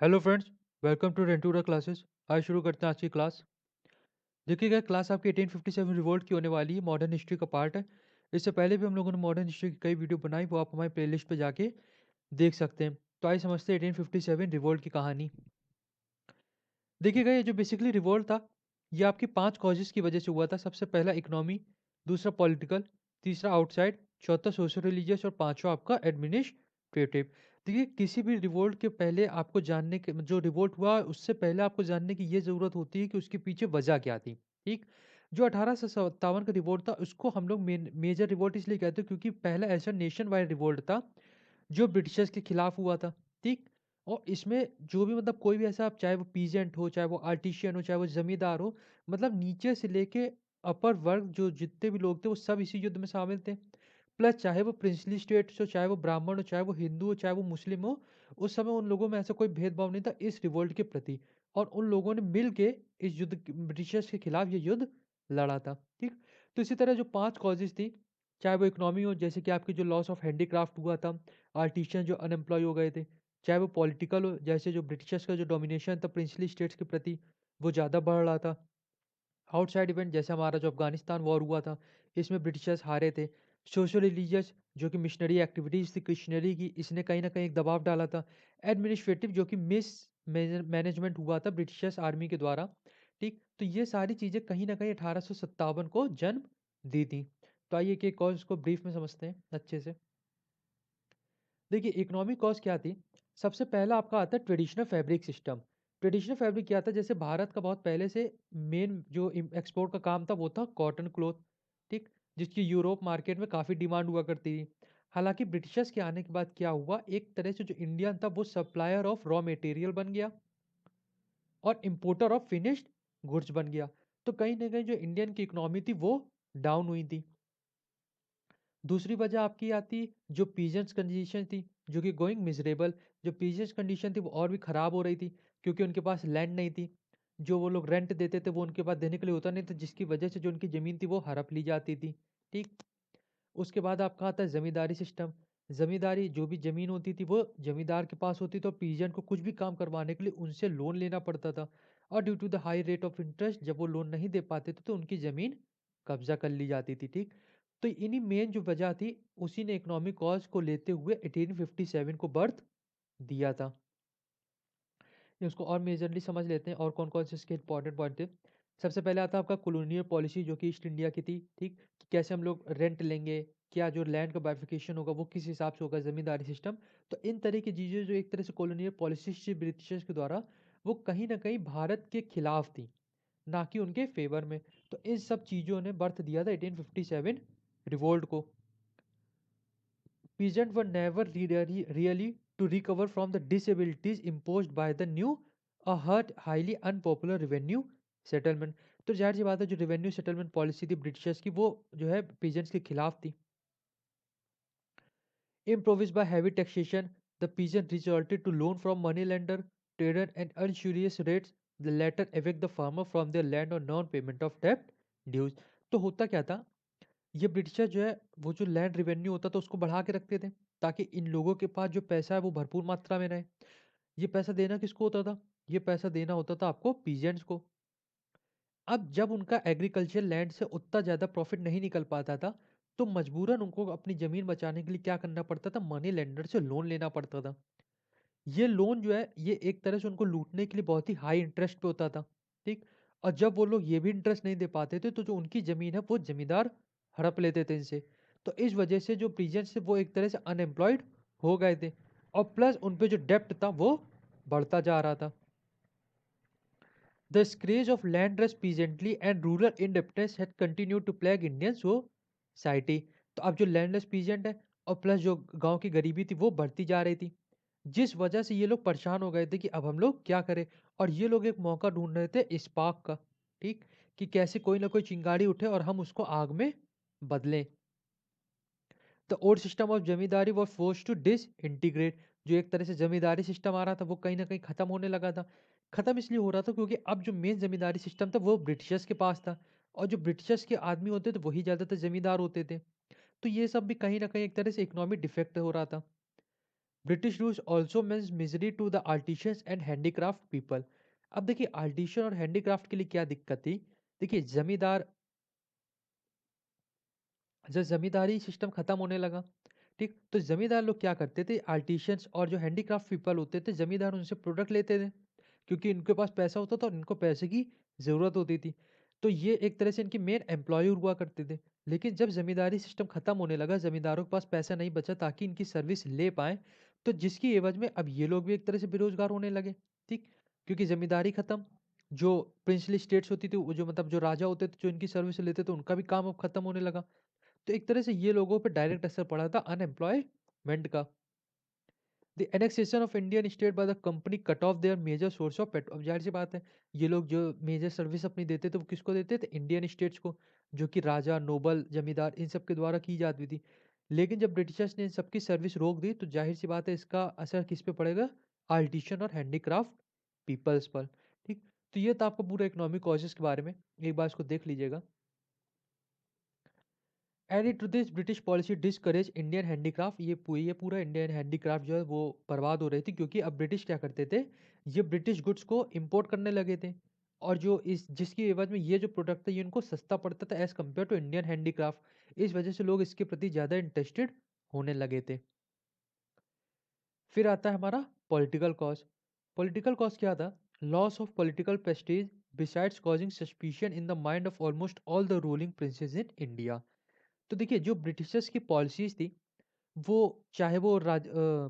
Hello friends, welcome to रेंटूरा classes. आज शुरू करते हैं आज की क्लास। देखिएगा, क्लास आपकी 1857 रिवोल्ट की होने वाली है, मॉडर्न हिस्ट्री का पार्ट है। इससे पहले भी हम लोगों ने मॉडर्न हिस्ट्री की कई वीडियो बनाई, वो आप हमारी प्लेलिस्ट पे जाके देख सकते हैं। तो आइए समझते हैं 1857 रिवोल्ट की कहानी। देखिएगा, ये जो बेसिकली रिवोल्ट था, ये आपकी 5 कॉजेज़ की वजह से हुआ था। सबसे पहला इकोनॉमी, दूसरा पॉलिटिकल, तीसरा आउटसाइड, चौथा सोशल रिलीजियस और पाँचवाँ आपका एडमिनिस्ट्रेटिव। देखिए, किसी भी रिवोल्ट के पहले आपको जानने के जो रिवोल्ट हुआ उससे पहले आपको जानने की ये ज़रूरत होती है कि उसके पीछे वजह क्या थी, ठीक? जो 1857 का रिवोल्ट था उसको हम लोग मेजर रिवोल्ट इसलिए कहते हैं क्योंकि पहला ऐसा नेशन वाइड रिवोल्ट था जो ब्रिटिशर्स के खिलाफ हुआ था, ठीक? और इसमें जो भी मतलब कोई भी ऐसा आप चाहे वो पीजेंट हो, चाहे वो आर्टिशियन हो, चाहे वो ज़मींदार हो, मतलब नीचे से लेके अपर वर्ग जो जितने भी लोग थे वो सब इसी युद्ध में शामिल थे। प्लस चाहे वो प्रिंसली स्टेट्स हो, चाहे वो ब्राह्मण हो, चाहे वो हिंदू हो, चाहे वो मुस्लिम हो, उस समय उन लोगों में ऐसा कोई भेदभाव नहीं था इस रिवोल्ट के प्रति। और उन लोगों ने मिल के इस ब्रिटिशर्स के खिलाफ ये युद्ध लड़ा था, ठीक? तो इसी तरह जो 5 कॉजेज़ थी, चाहे वो इकोनॉमी हो जैसे कि आपकी जो लॉस ऑफ हैंडीक्राफ्ट हुआ था, आर्टिशियन जो अनएम्प्लॉय हो गए थे, चाहे वो पॉलिटिकल हो जैसे जो ब्रिटिशर्स का जो डोमिनेशन था प्रिंसली स्टेट्स के प्रति वो ज़्यादा बढ़ रहा था। आउटसाइड इवेंट जैसे हमारा जो अफ़गानिस्तान वॉर हुआ था, इसमें ब्रिटिशर्स हारे थे। सोशल रिलीजियस जो कि मिशनरी एक्टिविटीज़ थी क्रिश्चियनरी की, इसने कहीं न कहीं एक दबाव डाला था। एडमिनिस्ट्रेटिव जो कि मैनेजमेंट हुआ था ब्रिटिशर्स आर्मी के द्वारा, ठीक? तो ये सारी चीज़ें कहीं न कहीं 1857 को जन्म दी थी। तो आइए एक-एक कॉज़ को ब्रीफ में समझते हैं अच्छे से। देखिए, इकोनॉमिक कॉज़ क्या थी? सबसे पहला आपका आता है traditional fabric system. Traditional fabric क्या था? जैसे भारत का बहुत पहले से मेन जो एक्सपोर्ट का काम था वो था कॉटन क्लॉथ, ठीक? जिसकी यूरोप मार्केट में काफ़ी डिमांड हुआ करती थी। हालाँकि ब्रिटिशर्स के आने के बाद क्या हुआ, एक तरह से जो इंडियन था वो सप्लायर ऑफ रॉ मटेरियल बन गया और इम्पोर्टर ऑफ फिनिश्ड गुड्स बन गया। तो कहीं न कहीं जो इंडियन की इकोनॉमी थी वो डाउन हुई थी। दूसरी वजह आपकी आती जो पीजेंट्स कंडीशन थी, जो कि गोइंग मिज़रेबल। जो पीजेंट्स कंडीशन थी वो और भी ख़राब हो रही थी क्योंकि उनके पास लैंड नहीं थी। जो वो लोग रेंट देते थे वो उनके पास देने के लिए होता नहीं था, जिसकी वजह से जो उनकी ज़मीन थी वो हड़प ली जाती थी, ठीक? उसके बाद आपका आता है ज़मींदारी सिस्टम। ज़मींदारी जो भी ज़मीन होती थी वो ज़मींदार के पास होती थी और पीजेंट को कुछ भी काम करवाने के लिए उनसे लोन लेना पड़ता था। और due to the high rate of interest जब वो लोन नहीं दे पाते थे तो उनकी ज़मीन कब्ज़ा कर ली जाती थी, ठीक? तो इन्हीं मेन जो वजह थी उसी ने इकोनॉमिक कॉज़ को लेते हुए 1857 को बर्थ दिया था। उसको और मेजरली समझ लेते हैं और कौन-कौन से इसके इंपॉर्टेंट पॉइंट थे। सबसे पहले आता है आपका कॉलोनियल पॉलिसी जो कि ईस्ट इंडिया की थी, ठीक? कि कैसे हम लोग रेंट लेंगे, क्या जो लैंड का बाइफिकेशन होगा वो किस हिसाब से होगा, ज़मींदारी सिस्टम। तो इन तरह की चीज़ें जो एक तरह से कॉलोनियल पॉलिसीज़ थी ब्रिटिशर्स के द्वारा, वो कहीं न कहीं भारत के खिलाफ थी, ना कि उनके फ़ेवर में। तो इन सब चीज़ों ने बर्थ दिया था 1857 रिवोल्ट को। Peasants were never really to recover from the disabilities imposed by the new hurt highly unpopular revenue settlement। तो जाहिर सी बात है जो रेवेन्यू सेटलमेंट पॉलिसी थी ब्रिटिशर्स की वो जो है पीजेंट्स के खिलाफ थी। Improvised by heavy taxation, the peasant resorted to loan from moneylender, trader and usurious rates. The latter evict the farmer from their land on non-payment of debt dues। तो होता क्या था, ये ब्रिटिशर जो है वो जो लैंड रेवेन्यू होता था उसको बढ़ा के रखते थे ताकि इन लोगों के पास जो पैसा है वो भरपूर मात्रा में रहे। ये पैसा देना किसको होता था? ये पैसा देना होता था आपको पीजेंट्स को। अब जब उनका एग्रीकल्चर लैंड से उतना ज़्यादा प्रॉफिट नहीं निकल पाता था, तो मजबूरन उनको अपनी ज़मीन बचाने के लिए क्या करना पड़ता था? मनी लेंडर से लोन लेना पड़ता था। ये लोन जो है ये एक तरह से उनको लूटने के लिए बहुत ही हाई इंटरेस्ट पे होता था, ठीक? और जब वो लोग ये भी इंटरेस्ट नहीं दे पाते थे तो जो उनकी ज़मीन है वो ज़मींदार हड़प लेते थे इनसे। तो इस वजह से जो पीजेंट्स थे वो एक तरह से अनएम्प्लॉयड हो गए थे और प्लस उन पे जो डेब्ट था वो बढ़ता जा रहा था। The scourge of landless peasantry and rural indebtedness had continued to plague Indian society। तो अब जो लैंडलेस पीजेंट है और प्लस जो गांव की गरीबी थी वो बढ़ती जा रही थी, जिस वजह से ये लोग परेशान हो गए थे कि अब हम लोग क्या करें। और ये लोग एक मौका ढूंढ रहे थे स्पार्क का, ठीक? कि कैसे कोई ना कोई चिंगारी उठे और हम उसको आग में बदलें। The old system of zamindari was force to disintegrate. जो एक तरह से जमींदारी सिस्टम आ रहा था वो कहीं ना कहीं खत्म होने लगा था। खत्म इसलिए हो रहा था क्योंकि अब जो मेन जमींदारी सिस्टम था वो ब्रिटिशर्स के पास था और जो ब्रिटिशर्स के आदमी होते थे वही ज़्यादातर जमींदार होते थे। तो ये सब भी कहीं ना कहीं एक तरह से इकोनॉमिक डिफेक्ट हो रहा था। British rules also means misery to the artisans and handicraft people. अब देखिए आर्टिशियन और हैंडीक्राफ्ट के लिए क्या दिक्कत थी। देखिए जमींदार, जब जमींदारी सिस्टम खत्म होने लगा, ठीक, तो जमींदार लोग क्या करते थे, आर्टिशियंस और जो हैंडीक्राफ्ट पीपल होते थे, जमींदार उनसे प्रोडक्ट लेते थे, क्योंकि इनके पास पैसा होता था और इनको पैसे की ज़रूरत होती थी। तो ये एक तरह से इनके मेन एम्प्लॉय हुआ करते थे। लेकिन जब ज़मींदारी सिस्टम खत्म होने लगा, ज़मींदारों के पास पैसा नहीं बचा ताकि इनकी सर्विस ले पाएँ, तो जिसकी एवज़ में अब ये लोग भी एक तरह से बेरोज़गार होने लगे, ठीक? क्योंकि ज़मींदारी खत्म, जो प्रिंसली स्टेट्स होती थी, वो जो मतलब जो राजा होते थे, जो इनकी सर्विस लेते थे, उनका भी काम अब खत्म होने लगा। तो एक तरह से ये लोगों पे डायरेक्ट असर पड़ा था अनएम्प्लॉयमेंट का। The annexation of Indian state by the company cut off their major source of petrol. अब जाहिर सी बात है, ये लोग जो मेजर सर्विस अपनी देते थे वो किसको देते थे, इंडियन स्टेट्स को, जो कि राजा, नोबल, जमींदार इन सब के द्वारा की जाती थी। लेकिन जब ब्रिटिशर्स ने इन सबकी सर्विस रोक दी तो जाहिर सी बात है इसका असर किस पे पड़ेगा, आर्टिशन और हैंडीक्राफ्ट पीपल्स पर, ठीक। तो ये था आपका पूरा इकोनॉमिक कॉजेस के बारे में, एक बार इसको देख लीजिएगा। Added to this British policy discourage Indian handicraft. ये पूरा इंडियन हैंडीक्राफ्ट जो है वो बर्बाद हो रही थी, क्योंकि अब ब्रिटिश क्या करते थे, ये ब्रिटिश गुड्स को इंपोर्ट करने लगे थे, और जो इस जिसकी एवज में ये जो प्रोडक्ट था ये उनको सस्ता पड़ता था as compare to Indian handicraft. इस वजह से लोग इसके प्रति ज़्यादा इंटरेस्टेड होने लगे थे। फिर आता है हमारा पॉलिटिकल कॉज। पॉलिटिकल कॉज क्या था, loss of political Prestige besides causing suspicion in the mind of almost all the ruling princess in India. तो देखिए जो ब्रिटिशर्स की पॉलिसीज थी, वो चाहे वो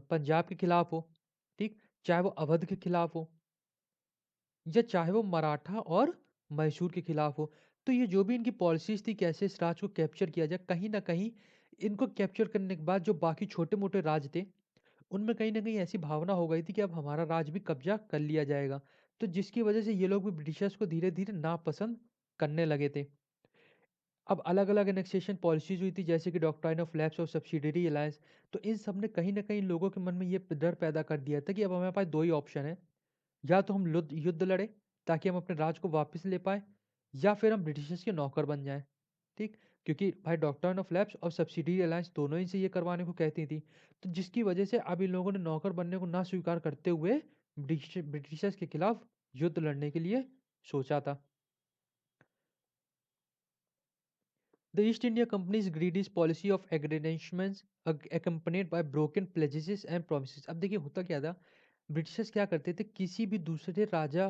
पंजाब के खिलाफ हो, ठीक, चाहे वो अवध के खिलाफ हो, या चाहे वो मराठा और मैसूर के खिलाफ हो, तो ये जो भी इनकी पॉलिसीज थी कैसे इस राज को कैप्चर किया जाए, कहीं ना कहीं इनको कैप्चर करने के बाद जो बाकी छोटे मोटे राज थे, उनमें कहीं ना कहीं ऐसी भावना हो गई थी कि अब हमारा राज भी कब्जा कर लिया जाएगा। तो जिसकी वजह से ये लोग भी ब्रिटिशर्स को धीरे धीरे नापसंद करने लगे थे। अब अलग-अलग एनेक्सेशन पॉलिसीज़ हुई थी, जैसे कि डॉक्ट्राइन ऑफ लैप्स और सब्सिडियरी अलायंस। तो इन सब ने कहीं न कहीं लोगों के मन में ये डर पैदा कर दिया था कि अब हमारे पास 2 ही ऑप्शन हैं, या तो हम लुद्ध युद्ध लड़ें ताकि हम अपने राज को वापस ले पाएँ, या फिर हम ब्रिटिशर्स के नौकर बन जाएँ, ठीक? क्योंकि भाई डॉक्ट्राइन ऑफ लैप्स और सब्सिडियरी अलायंस दोनों ही से ये करवाने को कहती थी। तो जिसकी वजह से अब इन लोगों ने नौकर बनने को ना स्वीकार करते हुए ब्रिटिशर्स के खिलाफ युद्ध लड़ने के लिए सोचा था। The East India Company's greedy policy of aggrandizement accompanied by broken pledges and promises। अब देखिए होता क्या था, ब्रिटिशर्स क्या करते थे, किसी भी दूसरे राजा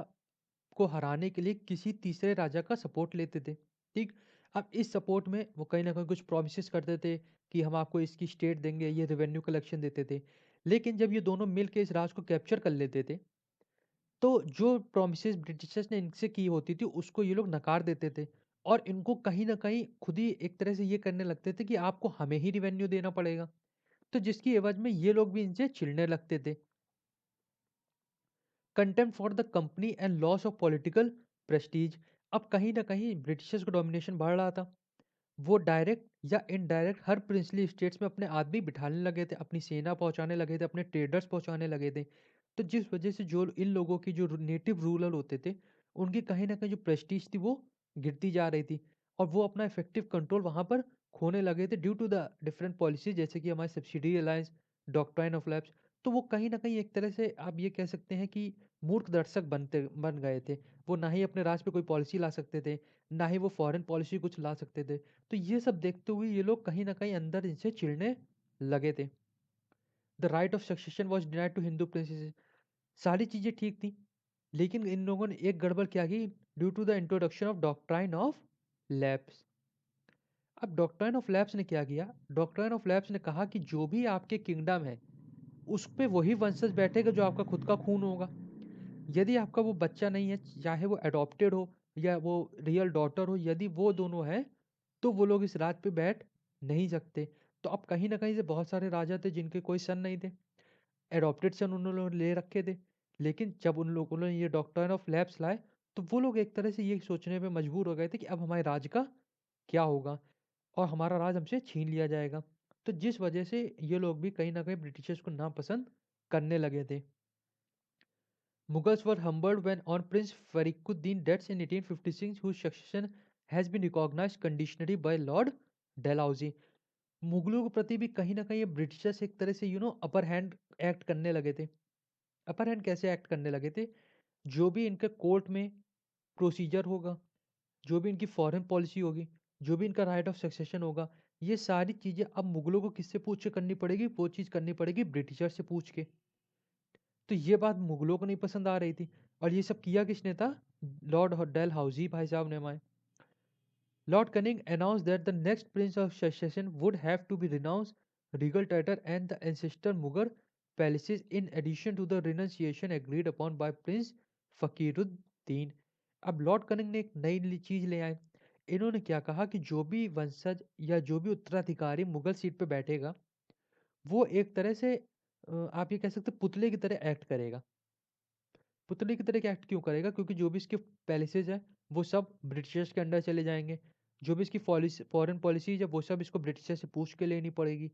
को हराने के लिए किसी तीसरे राजा का सपोर्ट लेते थे, ठीक। अब इस सपोर्ट में वो कहीं ना कहीं कुछ प्रोमिस करते थे कि हम आपको इसकी स्टेट देंगे, ये रेवेन्यू कलेक्शन देते थे। लेकिन जब ये दोनों मिल के इस राज को कैप्चर कर लेते थे, तो जो प्रॉमिसेस ब्रिटिशर्स ने इनसे की होती थी उसको ये लोग नकार देते थे, और इनको कहीं न कहीं खुद ही एक तरह से ये करने लगते थे कि आपको हमें ही रिवेन्यू देना पड़ेगा। तो जिसकी एवज़ में ये लोग भी इनसे चिढ़ने लगते थे। Contempt for the company and loss of political Prestige. अब कहीं न कहीं ब्रिटिशर्स का डोमिनेशन बढ़ रहा था। वो डायरेक्ट या इनडायरेक्ट हर प्रिंसली स्टेट्स में अपने आदमी बिठाने लगे थे, अपनी सेना पहुँचाने लगे थे, अपने ट्रेडर्स पहुँचाने लगे थे। तो जिस वजह से जो इन लोगों की जो नेटिव रूलर होते थे, उनकी कहीं न कहीं जो प्रेस्टीज थी वो गिरती जा रही थी, और वो अपना इफेक्टिव कंट्रोल वहाँ पर खोने लगे थे due to the different policies, जैसे कि हमारी subsidy alliance, doctrine of lapse. तो वो कहीं न कहीं एक तरह से आप ये कह सकते हैं कि मूर्ख दर्शक बन गए थे। वो ना ही अपने राज पे कोई पॉलिसी ला सकते थे, ना ही वो फॉरेन पॉलिसी कुछ ला सकते थे। तो ये सब देखते हुए ये लोग कहीं न कहीं अंदर इनसे चिढ़ने लगे थे। The right of succession was denied to Hindu princes. सारी चीज़ें ठीक थी, लेकिन इन लोगों ने एक गड़बड़ क्या की, due to the introduction of doctrine of lapse. अब डॉक्ट्राइन ऑफ लैप्स ने क्या किया? डॉक्ट्राइन ऑफ लैप्स ने कहा कि जो भी आपके किंगडम है, उस पे वही वंशज बैठेगा जो आपका खुद का खून होगा। यदि आपका वो बच्चा नहीं है, चाहे वो एडॉप्टेड हो या वो रियल डॉटर हो, यदि वो दोनों हैं, तो वो लोग इस राज पे बैठ नहीं सकते। तो अब कहीं न कहीं से बहुत सारे राजा थे जिनके कोई सन नहीं थे। एडॉप्टेड सन उन लोगों ने ले रखे थे। लेकिन जब उन लोगों ने ये डॉक्ट्राइन ऑफ लैप्स लाए, तो वो लोग एक तरह से ये सोचने पे मजबूर हो गए थे कि अब हमारे राज का क्या होगा? और हमारा राज हमसे छीन लिया जाएगा। तो जिस वजह से ये लोग भी कहीं न कहीं ब्रिटिशर्स को नापसंद करने लगे थे। Mughals were humbled when on Prince Farikuddin deaths in 1856, whose succession has been recognized conditionally by Lord Dalhousie। मुगलों के प्रति भी कहीं न कहीं ब्रिटिशर्स एक तरह से अपर हैंड एक्ट करने लगे थे। अपर हैंड कैसे एक्ट करने लगे थे? जो भी इनके कोर्ट में प्रोसीजर होगा, जो भी इनकी फॉरेन पॉलिसी होगी, जो भी इनका राइट ऑफ सक्सेशन होगा, ये सारी चीज़ें अब मुगलों को किससे पूछ के करनी पड़ेगी? वो चीज़ करनी पड़ेगी ब्रिटिशर से पूछ के। तो ये बात मुगलों को नहीं पसंद आ रही थी और ये सब किया किसने था? लॉर्ड डलहौजी भाई साहब ने हमारे। Lord Canning announced that the next prince of succession would have to be renounced regal title and the ancestor Mughal palaces in addition to the renunciation agreed upon by Prince Fakhruddin. अब Lord cunning ने एक नई चीज ले आए। इन्होंने क्या कहा कि जो भी वंशज या जो भी उत्तराधिकारी मुगल सीट पे बैठेगा वो एक तरह से आप ये कह सकते हैं पुतले की तरह एक्ट करेगा। पुतले की तरह एक्ट क्यों करेगा? क्योंकि जो भी इसके पैलेसेस हैं, वो सब ब्रिटिशर्स के अंडर चले जाएँगे। जो भी इसकी फॉरेन पॉलिसीज़ है, वो सब इसको ब्रिटिशर से पूछ के लेनी पड़ेगी।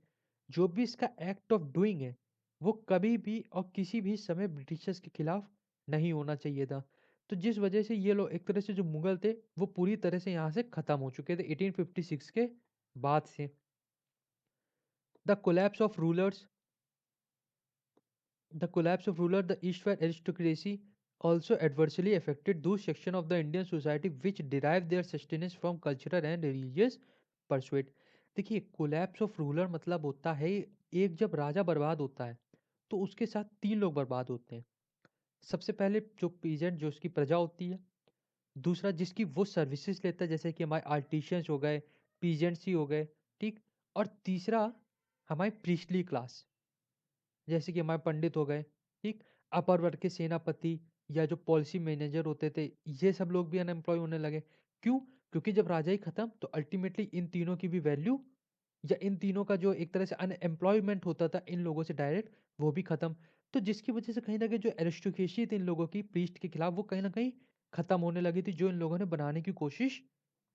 जो भी इसका एक्ट ऑफ डूइंग है, वो कभी भी और किसी भी समय ब्रिटिशर्स के खिलाफ नहीं होना चाहिए था। तो जिस वजह से ये लोग एक तरह से जो मुगल थे, वो पूरी तरह से यहाँ से खत्म हो चुके थे 1856 के बाद से। The collapse of rulers The collapse of ruler, the Eastward aristocracy also adversely affected those sections of the Indian society which derive their sustenance from cultural and religious pursuit. देखिए कोलैप्स ऑफ रूलर मतलब होता है एक जब राजा बर्बाद होता है तो उसके साथ तीन लोग बर्बाद होते हैं। सबसे पहले जो पीजेंट जो उसकी प्रजा होती है, दूसरा जिसकी वो सर्विसेज लेता है जैसे कि हमारे आर्टिशियंस हो गए, पीजेंट्स ही हो गए, ठीक, और तीसरा हमारी प्रीस्टली क्लास जैसे कि हमारे पंडित हो गए, ठीक? अपर वर्ग के सेनापति या जो पॉलिसी मैनेजर होते थे, ये सब लोग भी अनएम्प्लॉय होने लगे। क्यों? क्योंकि जब राजा ही खत्म तो अल्टीमेटली इन तीनों की भी वैल्यू या इन तीनों का जो एक तरह से अनएम्प्लॉयमेंट होता था इन लोगों से डायरेक्ट, वो भी खत्म। तो जिसकी वजह से कहीं न कहीं जो एरिस्टोक्रेसी थी इन लोगों की प्रीस्ट के खिलाफ वो कहीं न कहीं खत्म होने लगी थी, जो इन लोगों ने बनाने की कोशिश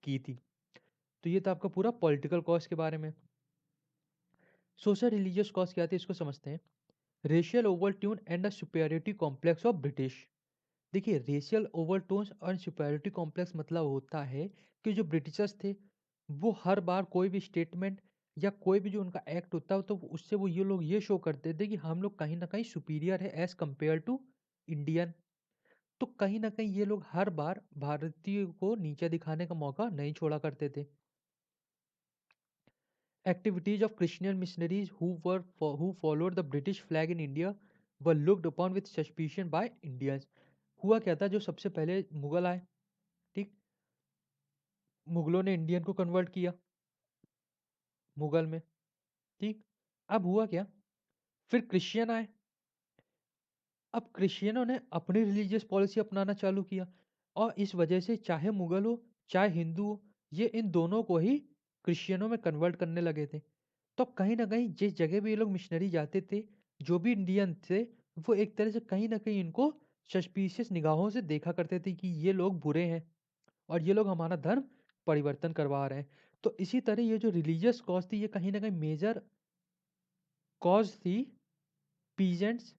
की थी। तो ये था आपका पूरा पॉलिटिकल कॉज़ के बारे में। सोशल रिलीजियस कॉज़ क्या थे इसको समझते हैं। Racial overtones and the superiority complex of British. देखिए रेशियल ओवरटोन्स और सुपेरियरिटी कॉम्प्लेक्स मतलब होता है कि जो ब्रिटिशर्स थे वो हर बार कोई भी स्टेटमेंट या कोई भी जो उनका एक्ट होता है तो उससे वो ये लोग ये शो करते थे कि हम लोग कहीं ना कहीं सुपीरियर है एज कंपेयर टू इंडियन। तो कहीं ना कहीं ये लोग हर बार भारतीय को नीचे दिखाने का मौका नहीं छोड़ा करते थे। Activities of Christian missionaries who followed the British flag in India were looked upon with suspicion by Indians. हुआ क्या था जो सबसे पहले मुगल आए, ठीक, मुगलों ने इंडियन को कन्वर्ट किया मुगल में, ठीक। अब हुआ क्या, फिर क्रिश्चियन आए। अब क्रिश्चियनों ने अपनी रिलीजियस पॉलिसी अपनाना चालू किया और इस वजह से चाहे मुगल हो चाहे हिंदू हो ये इन दोनों को ही क्रिश्चियनों में कन्वर्ट करने लगे थे। तो कहीं न कहीं जिस जगह भी ये लोग मिशनरी जाते थे, जो भी इंडियन थे, वो एक तरह से कहीं न कहीं इनको सस्पिशियस निगाहों से देखा करते थे कि ये लोग बुरे हैं और ये लोग हमारा धर्म परिवर्तन करवा रहे हैं। तो इसी तरह ये जो रिलीजियस कॉज़ थी, ये कहीं न कहीं मेजर कॉज़ थी पीजेंट्स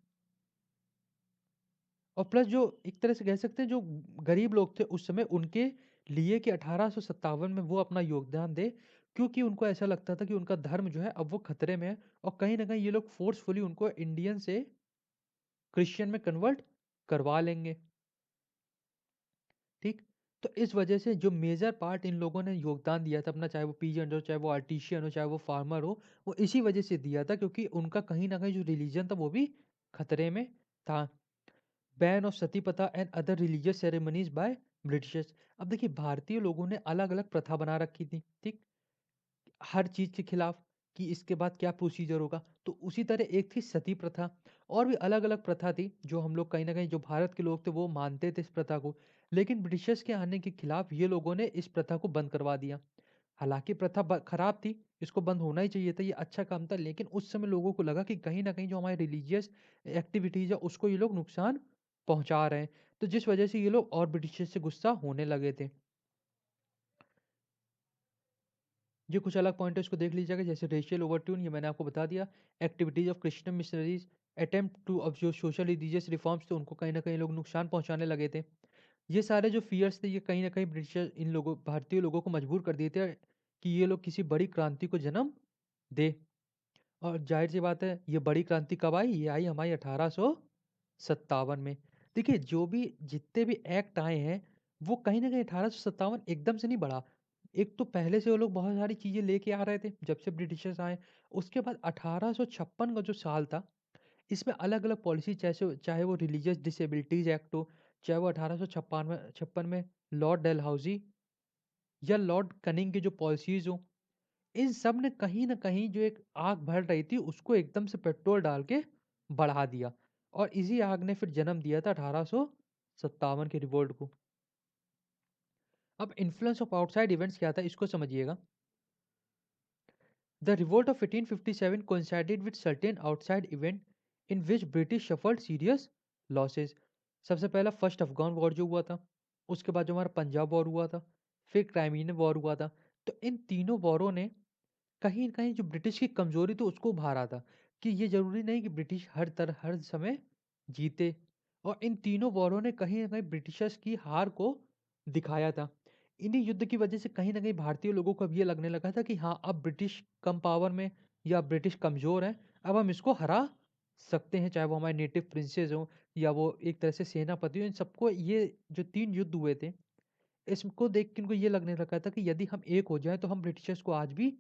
और प्लस जो एक तरह से कह सकते हैं जो गरीब लोग थे उस समय उनके लिए कि 1857 में वो अपना योगदान दें, क्योंकि उनको ऐसा लगता था कि उनका धर्म जो है अब वो खतरे में है और कहीं न कहीं ये लोग फ़ोर्सफुली उनको इंडियन से क्रिश्चियन में कन्वर्ट करवा लेंगे, ठीक? तो इस वजह से जो मेजर पार्ट इन लोगों ने योगदान दिया था अपना, चाहे वो पीजेंट हो, चाहे वो आर्टिशियन हो, चाहे वो फार्मर हो, वो इसी वजह से दिया था क्योंकि उनका कहीं न कहीं जो रिलीजन था वो भी खतरे में था। बैन ऑफ सती प्रथा and other religious ceremonies by Britishers. अब देखिए भारतीय लोगों ने अलग-अलग प्रथा बना रखी थी, ठीक? हर चीज़ के खिलाफ कि इसके बाद क्या प्रोसीजर होगा। तो उसी तरह एक थी सती प्रथा और भी अलग-अलग प्रथा थी जो हम लोग कहीं न कहीं जो भारत के लोग थे वो मानते थे इस प्रथा को। लेकिन ब्रिटिशर्स के आने के खिलाफ ये लोगों ने इस प्रथा को बंद करवा दिया। हालाँकि प्रथा खराब थी, इसको बंद होना ही चाहिए था, ये अच्छा काम था, लेकिन उस समय लोगों को लगा कि कहीं न कहीं जो हमारी रिलीजियस एक्टिविटीज़ है उसको ये लोग नुकसान पहुँचा रहे हैं। तो जिस वजह से ये लोग और ब्रिटिशर्स से गुस्सा होने लगे थे। ये कुछ अलग पॉइंट है, इसको देख लीजिएगा, जैसे रेशियल ओवरटोन ये मैंने आपको बता दिया। Activities of Christian missionaries attempt to अब जो सोशल रिलीजियस रिफॉर्म्स थे उनको कहीं न कहीं लोग नुकसान पहुँचाने लगे थे। ये सारे जो फ़ियर्स थे ये कहीं न कहीं ब्रिटिशर इन लोगों भारतीय लोगों को मजबूर कर दिए थे कि ये लोग किसी बड़ी क्रांति को जन्म दें। और ज़ाहिर-सी बात है, ये बड़ी क्रांति कब आई? ये आई हमारी 1857 में। देखिए, जो भी जितने भी एक्ट आए हैं, वो कहीं न कहीं 1857 एकदम से नहीं बढ़ा। एक तो पहले से वो लोग बहुत सारी चीज़ें लेके आ रहे थे, जब से ब्रिटिशर्स आए। उसके बाद 1856 का जो साल था, इसमें अलग-अलग पॉलिसी चाहे वो रिलीजियस डिसेबिलिटीज़ एक्ट हो, चाहे वो 1856 में लॉर्ड डलहौज़ी या लॉर्ड कनिंग की जो पॉलिसीज़ हों, इन सब ने कहीं न कहीं जो एक आग भड़ रही थी, उसको एकदम से पेट्रोल डाल के बढ़ा दिया और इसी आग ने फिर जन्म दिया था 1857 के रिवोल्ट को। अब इन्फ्लुएंस ऑफ आउटसाइड इवेंट्स क्या था, इसको समझिएगा। The revolt of 1857 coincided with certain outside event in which British suffered serious losses. सबसे पहला फर्स्ट अफगान वॉर जो हुआ था, उसके बाद जो हमारा पंजाब वॉर हुआ था, फिर क्राइमियन वॉर हुआ था। तो इन तीनों वॉरों ने कहीं न कहीं जो ब्रिटिश की कमज़ोरी थी उसको उभारा था, कि ये ज़रूरी नहीं कि ब्रिटिश हर समय जीते। और इन तीनों वॉरों ने कहीं न कहीं ब्रिटिशर्स की हार को दिखाया था। इन्हीं युद्ध की वजह से कहीं न कहीं भारतीय लोगों को अब ये लगने लगा था कि हाँ, अब ब्रिटिश कम पावर में या ब्रिटिश कमज़ोर है, अब हम इसको हरा सकते हैं, चाहे वो हमारे नेटिव प्रिंसेस हों या वो एक तरह से सेनापति हों, इन सबको ये जो 3 युद्ध हुए थे, इसको देख के इनको ये लगने लगा था कि यदि हम एक हो जाएँ तो हम ब्रिटिशर्स को आज भी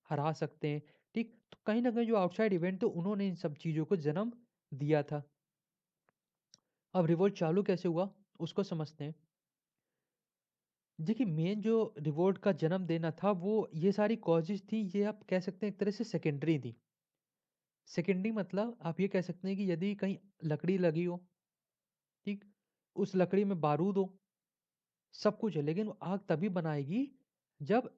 हरा सकते हैं, ठीक? तो कहीं न कहीं जो आउटसाइड इवेंट थे उन्होंने इन सब चीज़ों को जन्म दिया था। अब रिवोल्ट चालू कैसे हुआ उसको समझते हैं। देखिए, मेन जो रिवोल्ट का जन्म देना था वो ये सारी कॉजेज़ थी, ये आप कह सकते हैं एक तरह से सेकेंडरी थी। सेकेंडरी मतलब आप ये कह सकते हैं कि यदि कहीं लकड़ी लगी हो, ठीक? उस लकड़ी में बारूद हो, सब कुछ है, लेकिन वो आग तभी बनाएगी जब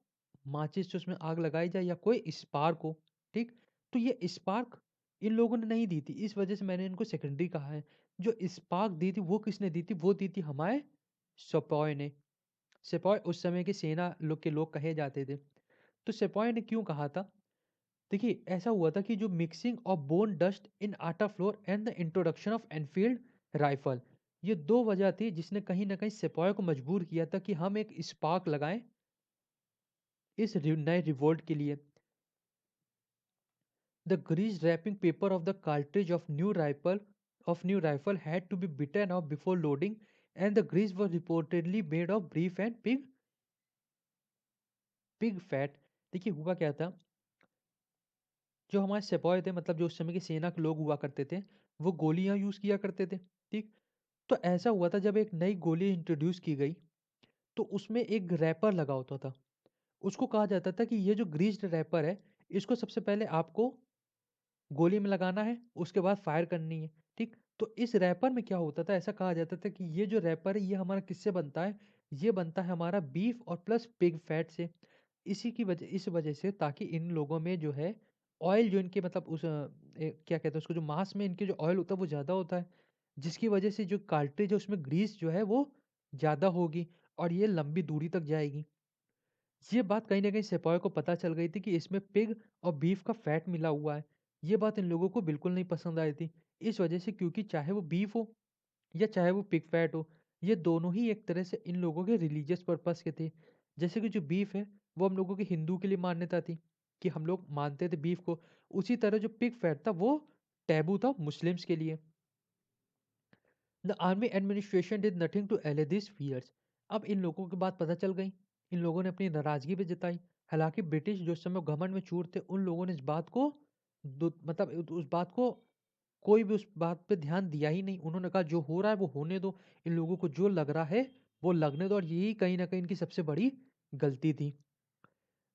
माचिस से उसमें आग लगाई जाए या कोई स्पार्क हो, ठीक? तो ये स्पार्क इन लोगों ने नहीं दी थी, इस वजह से मैंने इनको सेकेंडरी कहा है। जो स्पार्क दी थी वो किसने दी थी? वो दी थी हमारे सेपॉय ने। सेपॉय उस समय की सेना लोग के लोग कहे जाते थे। तो सेपॉय ने क्यों कहा था? देखिए, ऐसा हुआ था कि जो mixing of bone dust in atta flour and the introduction of Enfield rifle, ये 2 वजह थी जिसने कहीं न कहीं सेपॉय को मजबूर किया था कि हम एक स्पार्क लगाएँ इस नए रिवोल्ट के लिए। The grease wrapping paper of the cartridge of new rifle had to be bitten off before loading, and the grease was reportedly made of beef and pig fat। देखिए, हुआ क्या था, जो हमारे सिपाही थे, मतलब जो उस समय की सेना के लोग हुआ करते थे, वो गोलियां यूज किया करते थे, ठीक? तो ऐसा हुआ था, जब एक नई गोली इंट्रोड्यूस की गई तो उसमें एक रैपर लगा होता था। उसको कहा जाता था कि ये जो ग्रीस्ड रैपर है, इसको सबसे पहले आपको गोली में लगाना है, उसके बाद फायर करनी है, ठीक? तो इस रैपर में क्या होता था, ऐसा कहा जाता था कि ये जो रैपर है, ये हमारा किससे बनता है? ये बनता है हमारा बीफ और प्लस पिग फैट से। इस वजह से, ताकि इन लोगों में जो है ऑयल, जो इनके मतलब क्या कहते हैं उसको, जो मांस में इनके जो ऑयल होता है वो ज़्यादा होता है, जिसकी वजह से जो कार्ट्रिज है उसमें ग्रीस जो है वो ज़्यादा होगी और ये लंबी दूरी तक जाएगी। ये बात कहीं न कहीं सिपाहियों को पता चल गई थी कि इसमें पिग और बीफ का फैट मिला हुआ है। ये बात इन लोगों को बिल्कुल नहीं पसंद आई थी। इस वजह से, क्योंकि चाहे वो बीफ हो या चाहे वो पिग फैट हो, ये दोनों ही एक तरह से इन लोगों के रिलीजियस पर्पस के थे। जैसे कि जो बीफ है, वो हम लोगों के हिंदू के लिए मान्यता थी कि हम लोग मानते थे बीफ को। उसी तरह जो पिग फैट था वो टैबू था मुस्लिम्स के लिए। The army administration did nothing to allay this fears. अब इन लोगों की बात पता चल गई, इन लोगों ने अपनी नाराजगी भी जताई। हालांकि ब्रिटिश जो उस समय घमंड में चूर थे, उन लोगों ने इस बात को मतलब उस बात को, कोई भी उस बात पे ध्यान दिया ही नहीं। उन्होंने कहा जो हो रहा है वो होने दो, इन लोगों को जो लग रहा है वो लगने दो, और यही कहीं ना कहीं इनकी सबसे बड़ी गलती थी।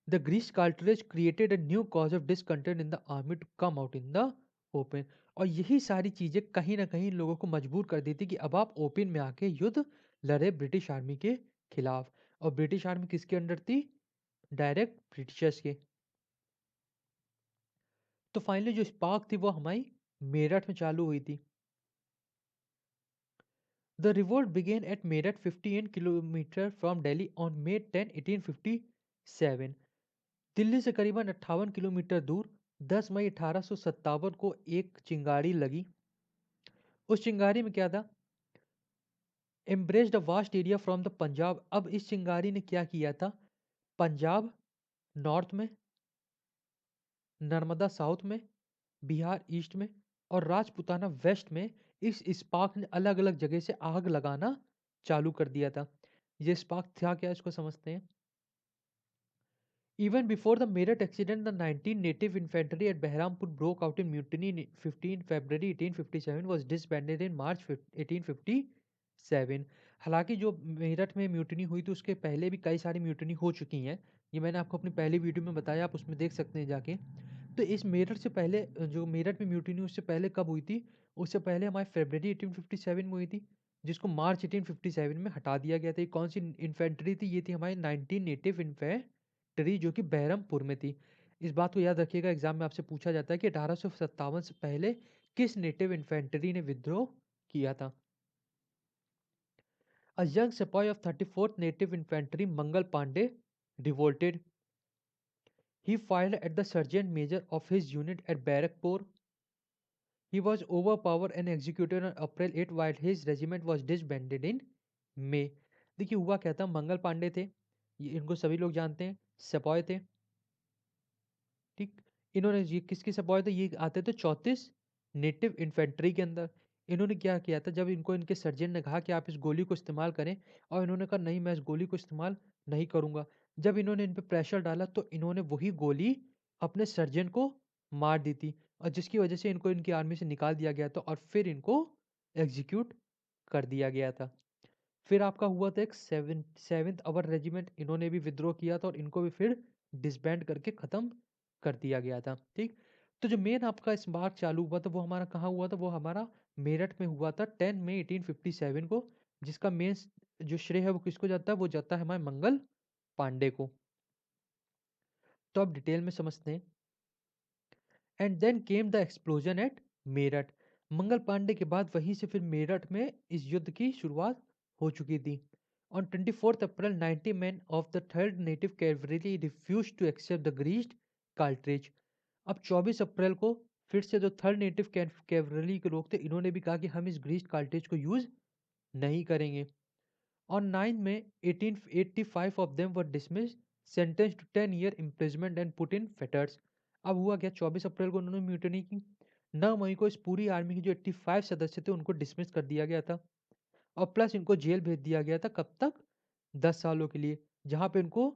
The grease cartridge created a new cause of discontent in the army to come out in the open। और यही सारी चीजें कहीं ना कहीं लोगों को मजबूर कर दी थी कि अब आप ओपन में आके युद्ध लड़े ब्रिटिश आर्मी के खिलाफ। और ब्रिटिश आर्मी किसके अंडर थी? डायरेक्ट ब्रिटिशर्स के। तो फाइनली जो स्पार्क थी वो हमारी मेरठ में चालू हुई थी। The revolt began at Meerut 58 kilometre from Delhi on May 10, 1857। Delhi से करीबन 58 किलोमीटर दूर 10 मई 1857 को एक चिंगारी लगी। उस चिंगारी में क्या था? Embraced a vast area from the Punjab. अब इस चिंगारी ने क्या किया था? पंजाब नॉर्थ में, नर्मदा साउथ में, बिहार ईस्ट में और राजपूताना वेस्ट में इस स्पार्क ने अलग-अलग जगह से आग लगाना चालू कर दिया था। ये स्पार्क था क्या, इसको समझते हैं। Even before the Meerut accident, the 19 native infantry at Behrampur broke out in mutiny in 15 February 1857 was disbanded in March 1857। हालांकि जो मेरठ में म्यूटनी हुई थी उसके पहले भी कई सारी म्यूटनी हो चुकी हैं। ये मैंने आपको अपनी पहली वीडियो में बताया, आप उसमें देख सकते हैं जाके। तो इस मेरठ से पहले जो मेरठ में म्यूटनी उससे पहले कब हुई थी, उससे पहले हमारे फरवरी 1857 में हुई थी, जिसको मार्च 1857 में हटा दिया गया था। ये कौन सी इन्फेंट्री थी, ये थी हमारी 19 नेटिव इन्फेंट्री जो कि बहरमपुर में थी। इस बात को याद रखिएगा, एग्जाम में आपसे पूछा जाता है कि 1857 से पहले किस नेटिव इन्फेंट्री ने विद्रोह किया था। A young sepoy of 34th Native Infantry, Mangal Pandey, revolted. He fired at the sergeant major of his unit at Barakpur. He was overpowered and executed on April 8 while his regiment was disbanded in May। देखिए हुआ क्या था, मंगल पांडे थे, ये इनको सभी लोग जानते हैं, सेपॉय थे। ठीक, इन्होंने ये किसकी सपोर्ट थे, ये आते थे 34 नेटिव इन्फेंट्री के अंदर। इन्होंने क्या किया था, जब इनको इनके सर्जन ने कहा कि आप इस गोली को इस्तेमाल करें, और इन्होंने कहा नहीं मैं इस गोली को इस्तेमाल नहीं करूंगा। जब इन्होंने इन पे प्रेशर डाला तो इन्होंने वही गोली अपने सर्जन को मार दी थी, और जिसकी वजह से इनको इनकी आर्मी से निकाल दिया गया था और फिर इनको एग्जीक्यूट कर दिया गया था। फिर आपका हुआ था एक सेवेंथ अवर रेजिमेंट, इन्होंने भी विद्रोह किया था और इनको भी फिर डिसबैंड करके खत्म कर दिया गया था। ठीक, तो जो मेन आपका स्मार्क चालू हुआ था वो हमारा कहाँ हुआ था, वो हमारा मेरठ में हुआ था 10 मई 1857 को, जिसका मेन जो श्रेय है वो किसको जाता है, वो जाता है हमारे मंगल पांडे को। तो अब डिटेल में समझते हैं। And then came the explosion at Meerut. Mangal Pandey के बाद वहीं से फिर मेरठ में इस युद्ध की शुरुआत हो चुकी थी। On 24 April 90 men of the 3rd Native Cavalry refused to accept the greased cartridge। अब 24 अप्रैल को फिर से जो थर्ड नेटिव कैवलरी के लोग थे, इन्होंने भी कहा कि हम इस ग्रीस्ड कार्टेज को यूज नहीं करेंगे। ऑन 9 में 1885 of them were dismissed, sentenced to 10 year imprisonment and put in fetters। अब हुआ क्या, 24 अप्रैल को उन्होंने म्यूटनी की, 9 मई को इस पूरी आर्मी के जो 85 सदस्य थे उनको डिसमिस कर दिया गया था, और प्लस इनको जेल भेज दिया गया था, कब तक, 10 सालों के लिए, जहां पे इनको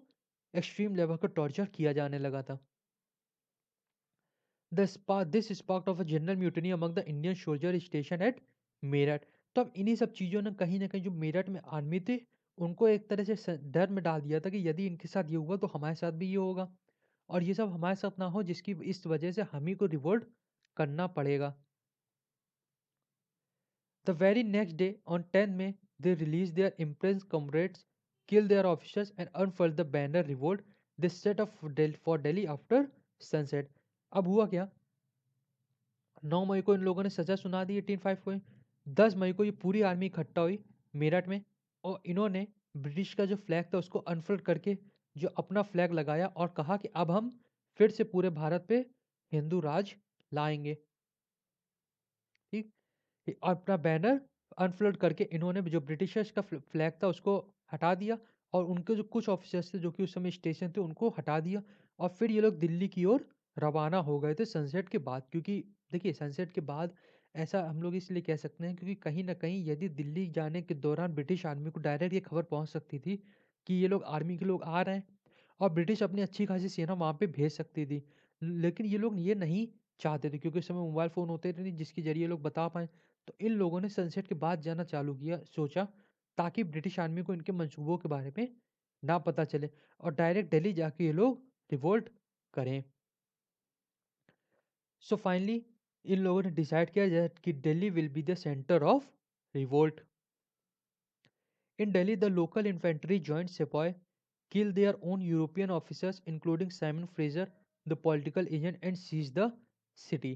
एक्सट्रीम लेवल का टॉर्चर किया जाने लगा था। This sparked of a general mutiny among the Indian soldiers stationed at Meerut. तो अब इन्हीं सब चीज़ों ने कहीं ना कहीं जो मेरठ में आर्मी थे उनको एक तरह से डर में डाल दिया था कि यदि इनके साथ ये हुआ तो हमारे साथ भी ये होगा, और ये सब हमारे साथ ना हो जिसकी इस वजह से हम ही को रिवोल्ट करना पड़ेगा। The very next day, on 10 May, they released their imprisoned comrades, killed their officers, and unfurled the banner revolt। They set off for Delhi after sunset। अब हुआ क्या, 9 मई को इन लोगों ने सजा सुना दी 1805 को। 10 मई को ये पूरी आर्मी इकट्ठा हुई मेरठ में, और इन्होंने ब्रिटिश का जो फ्लैग था उसको अनफोल्ड करके जो अपना फ्लैग लगाया और कहा कि अब हम फिर से पूरे भारत पे हिंदू राज लाएंगे। ठीक, और अपना बैनर अनफ्लोट करके इन्होंने जो ब्रिटिशर्स का फ्लैग था उसको हटा दिया, और उनके जो कुछ ऑफिसर्स थे जो कि उस समय स्टेशन थे उनको हटा दिया, और फिर ये लोग दिल्ली की ओर रवाना हो गए थे सनसेट के बाद। क्योंकि देखिए सनसेट के बाद ऐसा हम लोग इसलिए कह सकते हैं क्योंकि कहीं ना कहीं यदि दिल्ली जाने के दौरान ब्रिटिश आर्मी को डायरेक्ट ये खबर पहुंच सकती थी कि ये लोग आर्मी के लोग आ रहे हैं, और ब्रिटिश अपनी अच्छी खासी सेना वहां पे भेज सकती थी। लेकिन ये लोग ये नहीं चाहते थे क्योंकि उस समय मोबाइल फ़ोन होते थे नहीं जिसके ज़रिए लोग बता पाएँ। तो इन लोगों ने सनसेट के बाद जाना चालू किया, सोचा, ताकि ब्रिटिश आर्मी को इनके मंसूबों के बारे में ना पता चले और डायरेक्ट दिल्ली जाके ये लोग रिवोल्ट करें। सो फाइनली इन लोगों ने डिसाइड किया कि Delhi will be the centre of revolt. In Delhi, the local infantry joined Sepoy, killed their own European officers, including Simon Fraser, the political agent, and seized the city।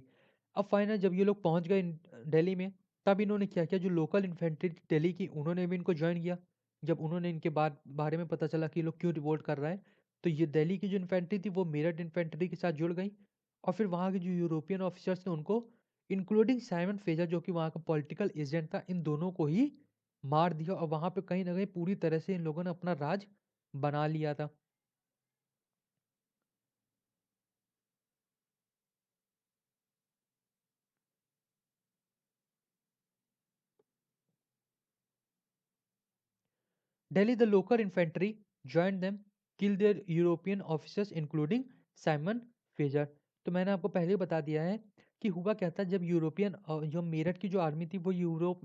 अब final जब ये लोग पहुंच गए दिल्ली में, तब इन्होंने क्या किया, जो लोकल इन्फेंट्री दिल्ली की उन्होंने भी इनको ज्वाइन किया। जब उन्होंने इनके बारे में पता चला कि ये लोग क्यों रिवोल्ट कर रहा है, तो ये दिल्ली की जो इन्फेंट्री थी वो मेरठ इन्फेंट्री के साथ जुड़ गई, और फिर वहाँ के जो यूरोपियन ऑफिसर्स थे उनको, इंक्लूडिंग साइमन फ्रेजर जो कि वहाँ का पॉलिटिकल एजेंट था, इन दोनों को ही मार दिया, और वहां पे कहीं ना कहीं पूरी तरह से इन लोगों ने अपना राज बना लिया था। Delhi, the local infantry joined them, killed their European officers including Simon Fraser. तो मैंने आपको पहले ही बता दिया है कि हुआ क्या था जब यूरोपियन जो मेरठ की जो आर्मी थी वो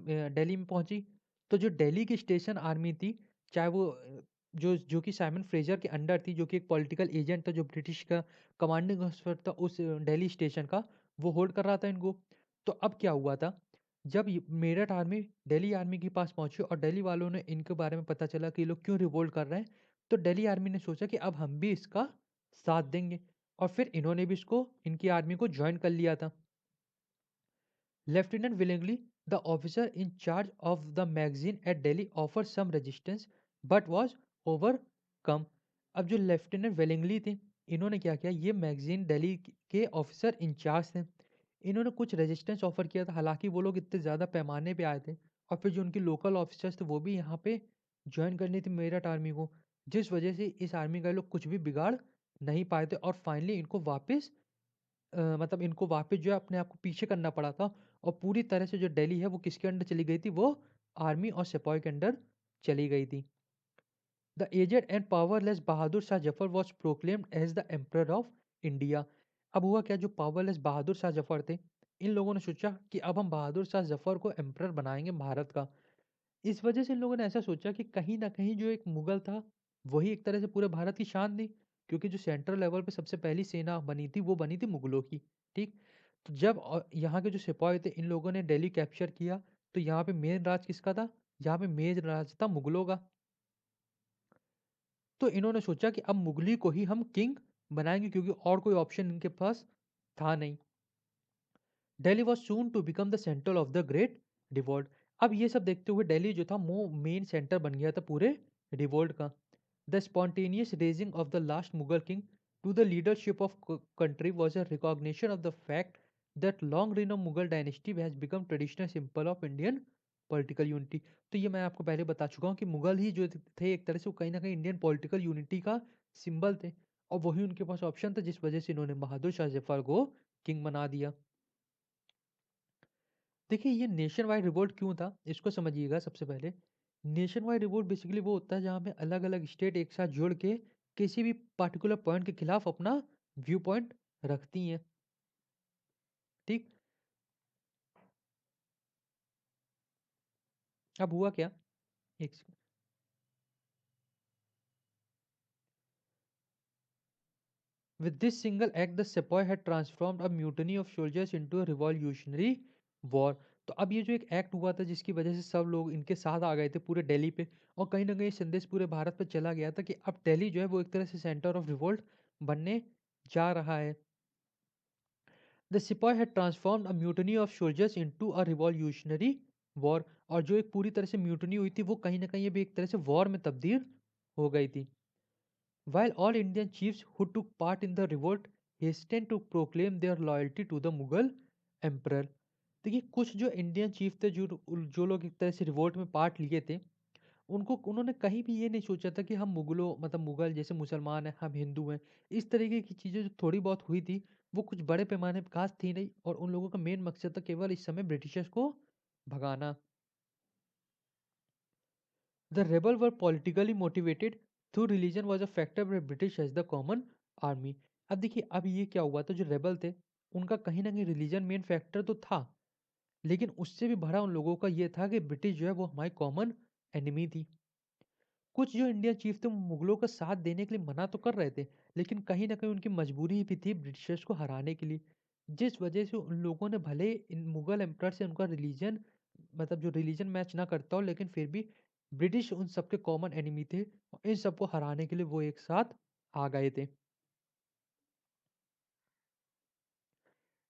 दिल्ली में पहुंची। तो जो दिल्ली की स्टेशन आर्मी थी, चाहे वो जो कि साइमन फ्रेजर के अंडर थी, जो कि एक पॉलिटिकल एजेंट था, जो ब्रिटिश का कमांडिंग ऑफिसर था उस दिल्ली स्टेशन का, वो होल्ड कर रहा था इनको। तो अब क्या हुआ था, जब मेरठ आर्मी दिल्ली आर्मी के पास पहुंची और दिल्ली वालों ने इनके बारे में पता चला कि ये लोग क्यों रिवोल्ट कर रहे हैं, तो दिल्ली आर्मी ने सोचा कि अब हम भी इसका साथ देंगे, और फिर इन्होंने भी इसको इनकी आर्मी को ज्वाइन कर लिया था। लेफ्टिनेंट विलिंगली, the officer in charge of the magazine at Delhi, offer some resistance but was overcome. अब जो लेफ्टिनेंट विलिंगली थे, इन्होंने क्या किया, ये मैगजीन दिल्ली के ऑफिसर इंचार्ज थे, इन्होंने कुछ रेजिस्टेंस ऑफर किया था। हालांकि वो लोग इतने ज़्यादा पैमाने पे आए थे, और फिर जो उनके लोकल ऑफिसर्स थे वो भी यहाँ पे ज्वाइन करनी थी मेरठ आर्मी को, जिस वजह से इस आर्मी का लोग कुछ भी बिगाड़ नहीं पाए थे, और फाइनली इनको वापस मतलब इनको वापस जो है अपने आप को पीछे करना पड़ा था, और पूरी तरह से जो दिल्ली है वो किसके अंडर चली गई थी, वो आर्मी और सिपाही के अंडर चली गई थी। The aged and powerless Bahadur Shah Zafar was proclaimed as the emperor of India. अब हुआ क्या, जो पावरलेस बहादुर शाह जफर थे, इन लोगों ने सोचा कि अब हम बहादुर शाह जफर को एम्पर बनाएंगे भारत का। इस वजह से इन लोगों ने ऐसा सोचा कि कहीं ना कहीं जो एक मुगल था, वही एक तरह से पूरे भारत की शान थी, क्योंकि जो सेंट्रल लेवल पे सबसे पहली सेना बनी थी वो बनी थी मुगलों की। ठीक। तो जब यहाँ के जो सिपाही थे, इन लोगों ने दिल्ली कैप्चर किया, तो यहाँ पे मेन राज किसका था, यहाँ पे मेन राज था मुगलों का। तो इन्होंने सोचा कि अब मुगली को ही हम किंग बनाएंगे, क्योंकि और कोई ऑप्शन इनके पास था नहीं। Delhi was soon to become the centre of the great revolt. अब ये सब देखते हुए दिल्ली जो था वो मेन सेंटर बन गया था पूरे रिवोल्ट का। The spontaneous raising of the last Mughal king to the leadership of country was a recognition of the fact that long reign of Mughal dynasty has become traditional symbol of Indian political unity। तो ये मैं आपको पहले बता चुका हूँ कि मुगल ही जो थे एक तरह से वो कहीं ना कहीं इंडियन पॉलिटिकल यूनिटी का सिंबल थे, और वही उनके पास ऑप्शन था, जिस वजह से इन्होंने बहादुर शाह जफर को किंग बना दिया। देखिए, ये नेशन वाइड रिवोल्ट क्यों था, इसको समझिएगा। सबसे पहले, नेशन वाइड रिवोल्ट बेसिकली वो होता है जहाँ पे अलग अलग स्टेट एक साथ जुड़ के किसी भी पार्टिकुलर पॉइंट के खिलाफ अपना व्यू पॉइंट रखती हैं। ठीक। अब हुआ क्या, एक second. With this single act, the sepoy had transformed a mutiny of soldiers into a revolutionary war। तो अब ये जो एक एक्ट हुआ था, जिसकी वजह से सब लोग इनके साथ आ गए थे पूरे दिल्ली पे, और कहीं ना कहीं संदेश पूरे भारत पे चला गया था कि अब दिल्ली जो है वो एक तरह से सेंटर ऑफ रिवोल्ट बनने जा रहा है। द सिपाही had transformed a mutiny of soldiers into a revolutionary war। और जो एक पूरी तरह से म्यूटनी हुई थी, वो कहीं ना कहीं भी एक तरह से वॉर में तब्दील हो गई थी। While all Indian chiefs who took part in the revolt hastened to proclaim their loyalty to the Mughal emperor। देखिए, कुछ जो इंडियन चीफ थे, जो जो लोग एक तरह से रिवोल्ट में पार्ट लिए थे, उनको उन्होंने कहीं भी ये नहीं सोचा था कि हम मुगलों मतलब मुगल जैसे मुसलमान हैं, हम हिंदू हैं। इस तरीके की चीज़ें जो थोड़ी बहुत हुई थी, वो कुछ बड़े पैमाने पे खास थी नहीं, और उन लोगों का मेन मकसद था केवल इस समय ब्रिटिशर्स को भगाना। The rebels were politically motivated through religion was a factor where British as the common army। अब देखिए, अब ये क्या हुआ था, जो रेबल थे उनका कहीं ना कहीं रिलीजन मेन फैक्टर तो था, लेकिन उससे भी बड़ा उन लोगों का ये था कि ब्रिटिश जो है वो हमारी कॉमन एनिमी थी। कुछ जो इंडियन चीफ थे वो मुगलों का साथ देने के लिए मना तो कर रहे थे, लेकिन कहीं ना कहीं उनकी मजबूरी भी थी ब्रिटिशर्स को हराने के लिए, जिस वजह से उन लोगों ने भले इन मुगल एम्पर से उनका रिलीजन मतलब जो रिलीजन मैच ना करता हो, लेकिन फिर भी ब्रिटिश उन सबके कॉमन एनिमी थे, और इन सबको हराने के लिए वो एक साथ आ गए थे।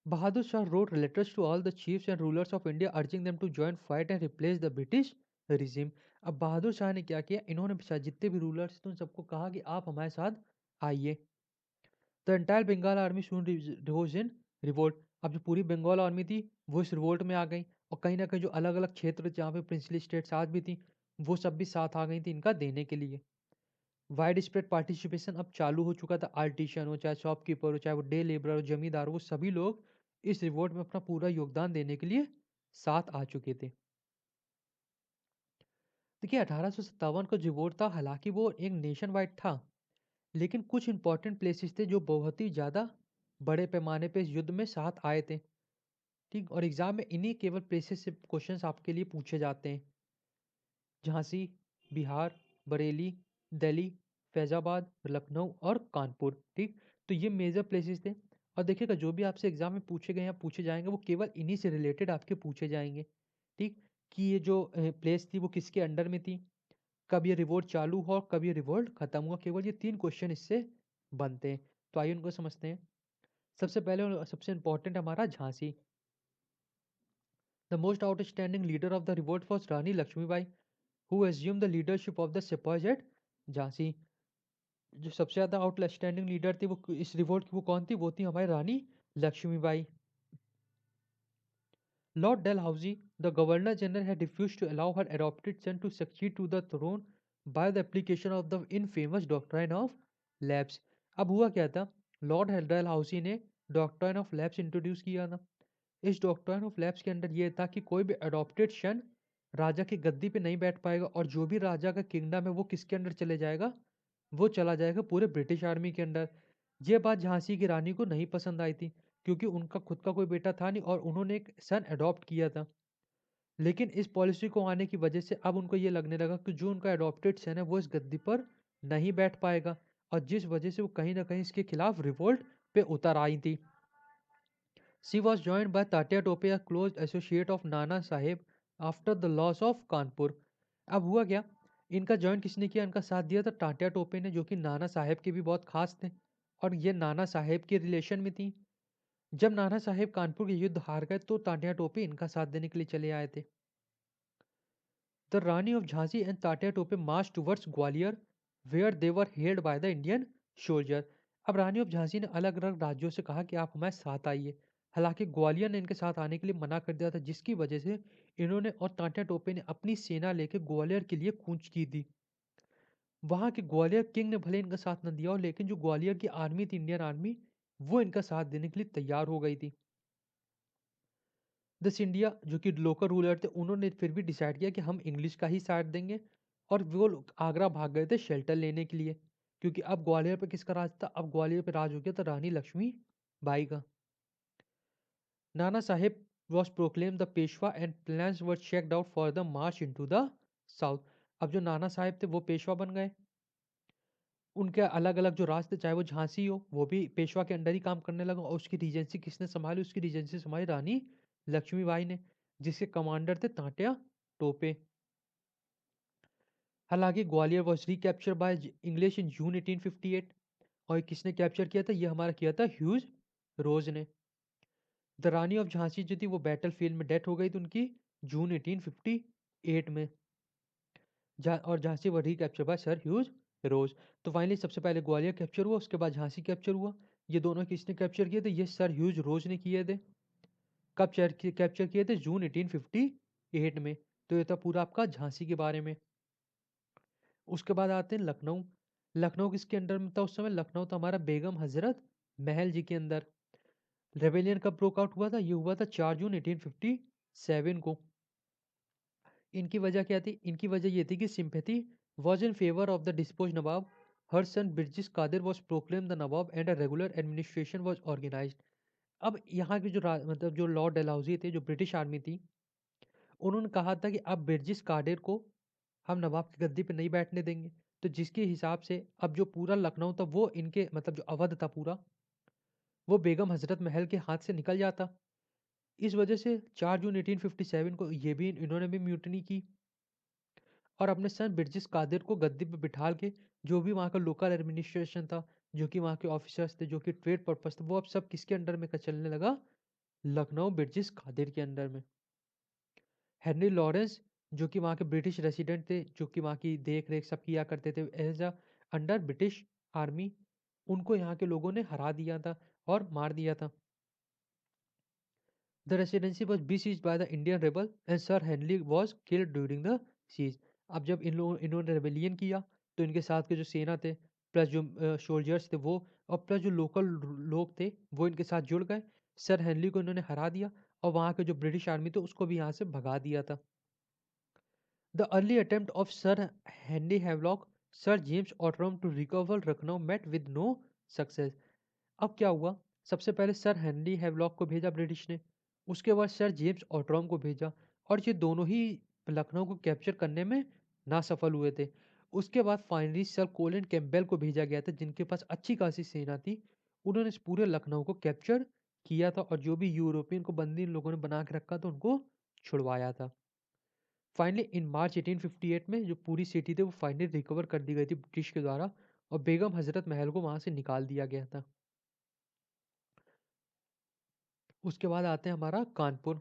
Bahadur Shah wrote letters to all the chiefs and rulers of India urging them to join fight and replace the British regime। अब बहादुर शाह ने क्या किया, इन्होंने जितने भी रूलर्स थे उन सबको कहा कि आप हमारे साथ आइए। The entire Bengal army soon rose in revolt. अब जो पूरी बंगाल आर्मी थी वो इस रिवोल्ट में आ गई, और कहीं ना कहीं जो अलग अलग क्षेत्र जहाँ पे प्रिंसली स्टेट्स आज भी थी, वो सब भी साथ आ गई थी इनका देने के लिए। वाइड स्प्रेड पार्टिसिपेशन अब चालू हो चुका था। आर्टिशियन हो, चाहे शॉपकीपर हो, चाहे वो डे लेबर हो, जमींदार हो, वो सभी लोग इस रिवोल्ट में अपना पूरा योगदान देने के लिए साथ आ चुके थे। देखिए 1857 का जो वोट था, हालांकि वो एक नेशन वाइड था, लेकिन कुछ इंपॉर्टेंट प्लेसेस थे जो बहुत ही ज़्यादा बड़े पैमाने पे इस युद्ध में साथ आए थे। ठीक, और एग्जाम में इन्हीं केवल प्लेसेस से क्वेश्चंस आपके लिए पूछे जाते हैं। झांसी, बिहार, बरेली, दिल्ली, फैजाबाद, लखनऊ और कानपुर। ठीक, तो ये मेजर प्लेसेस थे। और देखिएगा जो भी आपसे एग्जाम में पूछे गए या पूछे जाएंगे वो केवल इन्हीं से रिलेटेड आपके पूछे जाएंगे। ठीक, कि ये जो प्लेस थी वो किसके अंडर में थी, कब ये रिवोल्ट चालू हुआ और कब ये रिवोल्ट खत्म हुआ। केवल ये 3 क्वेश्चन इससे बनते हैं। तो आइए उनको समझते हैं। सबसे पहले और सबसे इंपॉर्टेंट हमारा Jhansi. The most outstanding leader of the revolt was Rani Lakshmibai, who assumed the leadership of the sepoys at Jhansi. जो सबसे ज्यादा आउटस्टैंडिंग लीडर थी वो इस रिवोल्ट की, वो कौन थी? वो थी हमारी रानी Lakshmibai. Lord Dalhousie, the Governor General, had refused to allow her adopted son to succeed to the throne by the application of the infamous doctrine of lapse। अब हुआ क्या था? लॉर्ड डलहाउसी ने डॉक्ट्राइन ऑफ लैप्स इंट्रोड्यूस किया था। इस doctrine of lapse के अंदर ये था कि कोई भी अडॉप्टेड सन राजा की गद्दी पे नहीं बैठ पाएगा, और जो भी राजा का किंगडम है वो किसके अंडर चले जाएगा? वो चला जाएगा पूरे ब्रिटिश आर्मी के अंदर। ये बात झांसी की रानी को नहीं पसंद आई थी, क्योंकि उनका खुद का कोई बेटा था नहीं और उन्होंने एक सन अडॉप्ट किया था। लेकिन इस पॉलिसी को आने की वजह से अब उनको ये लगने लगा कि जो उनका अडॉप्टेड सन है वो इस गद्दी पर नहीं बैठ पाएगा, और जिस वजह से वो कहीं ना कहीं इसके खिलाफ रिवोल्ट पे उतर आई थी। She was joined by Tatya Tope, a close associate of Nana Sahib, after the loss of Kanpur. अब हुआ क्या? इनका ज्वाइन किसने किया? इनका साथ दिया था टाटिया टोपे ने, जो कि नाना साहेब के भी बहुत खास थे, और ये नाना साहेब के रिलेशन में थी। जब नाना साहेब कानपुर के युद्ध हार गए तो तात्या टोपे इनका साथ देने के लिए चले आए थे। The Rani of Jhansi and Tatya Tope march towards Gwalior, where they were held by the Indian soldier. अब रानी ऑफ झांसी ने अलग अलग राज्यों से कहा कि आप हमारे साथ आइए। हालांकि ग्वालियर ने इनके साथ आने के लिए मना कर दिया था, जिसकी वजह से इन्होंने और तात्या टोपे ने अपनी सेना लेकर ग्वालियर के लिए कूच की थी। वहां के ग्वालियर किंग ने भले इनका साथ न दिया हो, लेकिन जो ग्वालियर की आर्मी थी, इंडियन आर्मी, वो इनका साथ देने के लिए तैयार हो गई थी। द सिंधिया जो कि लोकल रूलर थे, उन्होंने फिर भी डिसाइड किया कि हम इंग्लिश का ही साथ देंगे, और वो लोग आगरा भाग गए थे शेल्टर लेने के लिए, क्योंकि अब ग्वालियर पे किसका राज था? अब ग्वालियर पे राज हो गया था रानी लक्ष्मी बाई का। Nana Sahib was proclaim the Peshwa and plans were checked out for the march into the south. अब जो नाना साहेब थे वो पेशवा बन गए। उनके अलग अलग जो राज थे, चाहे वो झांसी हो, वो भी पेशवा के अंडर ही काम करने लगा, और उसकी रीजेंसी किसने संभाली? उसकी रीजेंसी संभाली रानी लक्ष्मीबाई ने, जिसके कमांडर थे तात्या टोपे। हालांकि Gwalior was recapture by English in June 1858। और ये किसने कैप्चर किया था? ये हमारा किया था ह्यूज रोज ने। द रानी ऑफ झांसी जो थी वो बैटल फील्ड में डेथ हो गई थी उनकी जून 1858 में। और झांसी वो रिकैप्चर बाय सर ह्यूज रोज। तो फाइनली सबसे पहले ग्वालियर कैप्चर हुआ, उसके बाद झांसी कैप्चर हुआ। ये दोनों किसने कैप्चर किए थे? ये सर ह्यूज रोज ने किए थे। कब कैप्चर किए थे? जून 1858 में। तो ये था पूरा आपका झांसी के बारे में। उसके बाद आते हैं लखनऊ। लखनऊ किसके अंडर में था उस समय? लखनऊ था हमारा बेगम हजरत महल जी के अंदर। रेबेलियन कब ब्रोक आउट हुआ था? ये हुआ था 4 जून 1857 को। इनकी वजह क्या थी? इनकी वजह ये थी कि sympathy was in favour of the dispose nawab. Her son Birjis Qadir was proclaim the nawab and a regular administration was organised. अब यहाँ के जो मतलब जो लॉर्ड डलहौजी थे, जो ब्रिटिश आर्मी थी, उन्होंने कहा था कि अब ब्रिटिश कादिर को हम नवाब की गद्दी पे नहीं बैठने देंगे। तो जिसके हिसाब से अब जो पूरा लखनऊ था वो इनके मतलब जो अवध था पूरा, वो बेगम हजरत महल के हाथ से निकल जाता। इस वजह से 4 जून 1857 को ये भी इन्होंने भी म्यूटनी की, और अपने सन ब्रिटिश कादिर को गद्दी पे बिठाल के जो भी वहाँ का लोकल एडमिनिस्ट्रेशन था, जो कि वहाँ के ऑफिसर्स थे, जो कि ट्रेड पर्पस थे, वो अब सब किसके अंडर में चलने लगा? लखनऊ ब्रिटिश कादिर के अंडर में। हेनरी लॉरेंस जो कि वहाँ के ब्रिटिश रेसिडेंट थे, जो कि वहाँ की देख रेख सब किया करते थे as a under British army, उनको यहाँ के लोगों ने हरा दिया था और मार दिया था। The residency was besieged by the Indian rebel and Sir Henry was killed during the siege। अब जब इन्होंने रेबेलियन किया तो इनके साथ के जो सेना थे, प्लस जो सोल्जर्स थे वो, और प्लस जो लोकल लोग थे वो इनके साथ जुड़ गए। सर हेनरी को इन्होंने हरा दिया, और वहाँ के जो ब्रिटिश आर्मी थे उसको भी यहाँ से भगा दिया था। The early attempt of sir Henry Havelock, sir James Outram to recover Lucknow met with no success. अब क्या हुआ? सबसे पहले सर हेनरी हैवलॉक को भेजा ब्रिटिश ने, उसके बाद सर जेम्स ऑटरम को भेजा, और ये दोनों ही लखनऊ को कैप्चर करने में ना सफल हुए थे। उसके बाद फाइनली सर कोलिन कैम्पबेल को भेजा गया था, जिनके पास अच्छी खासी सेना थी। उन्होंने इस पूरे लखनऊ को कैप्चर किया था, और जो भी यूरोपियन को बंदी इन लोगों ने बना के रखा था उनको छुड़वाया था। फाइनली इन मार्च 1858 में जो पूरी सिटी थी वो फाइनली रिकवर कर दी गई थी ब्रिटिश के द्वारा, और बेगम हजरत महल को वहां से निकाल दिया गया था। उसके बाद आते हैं हमारा Kanpur.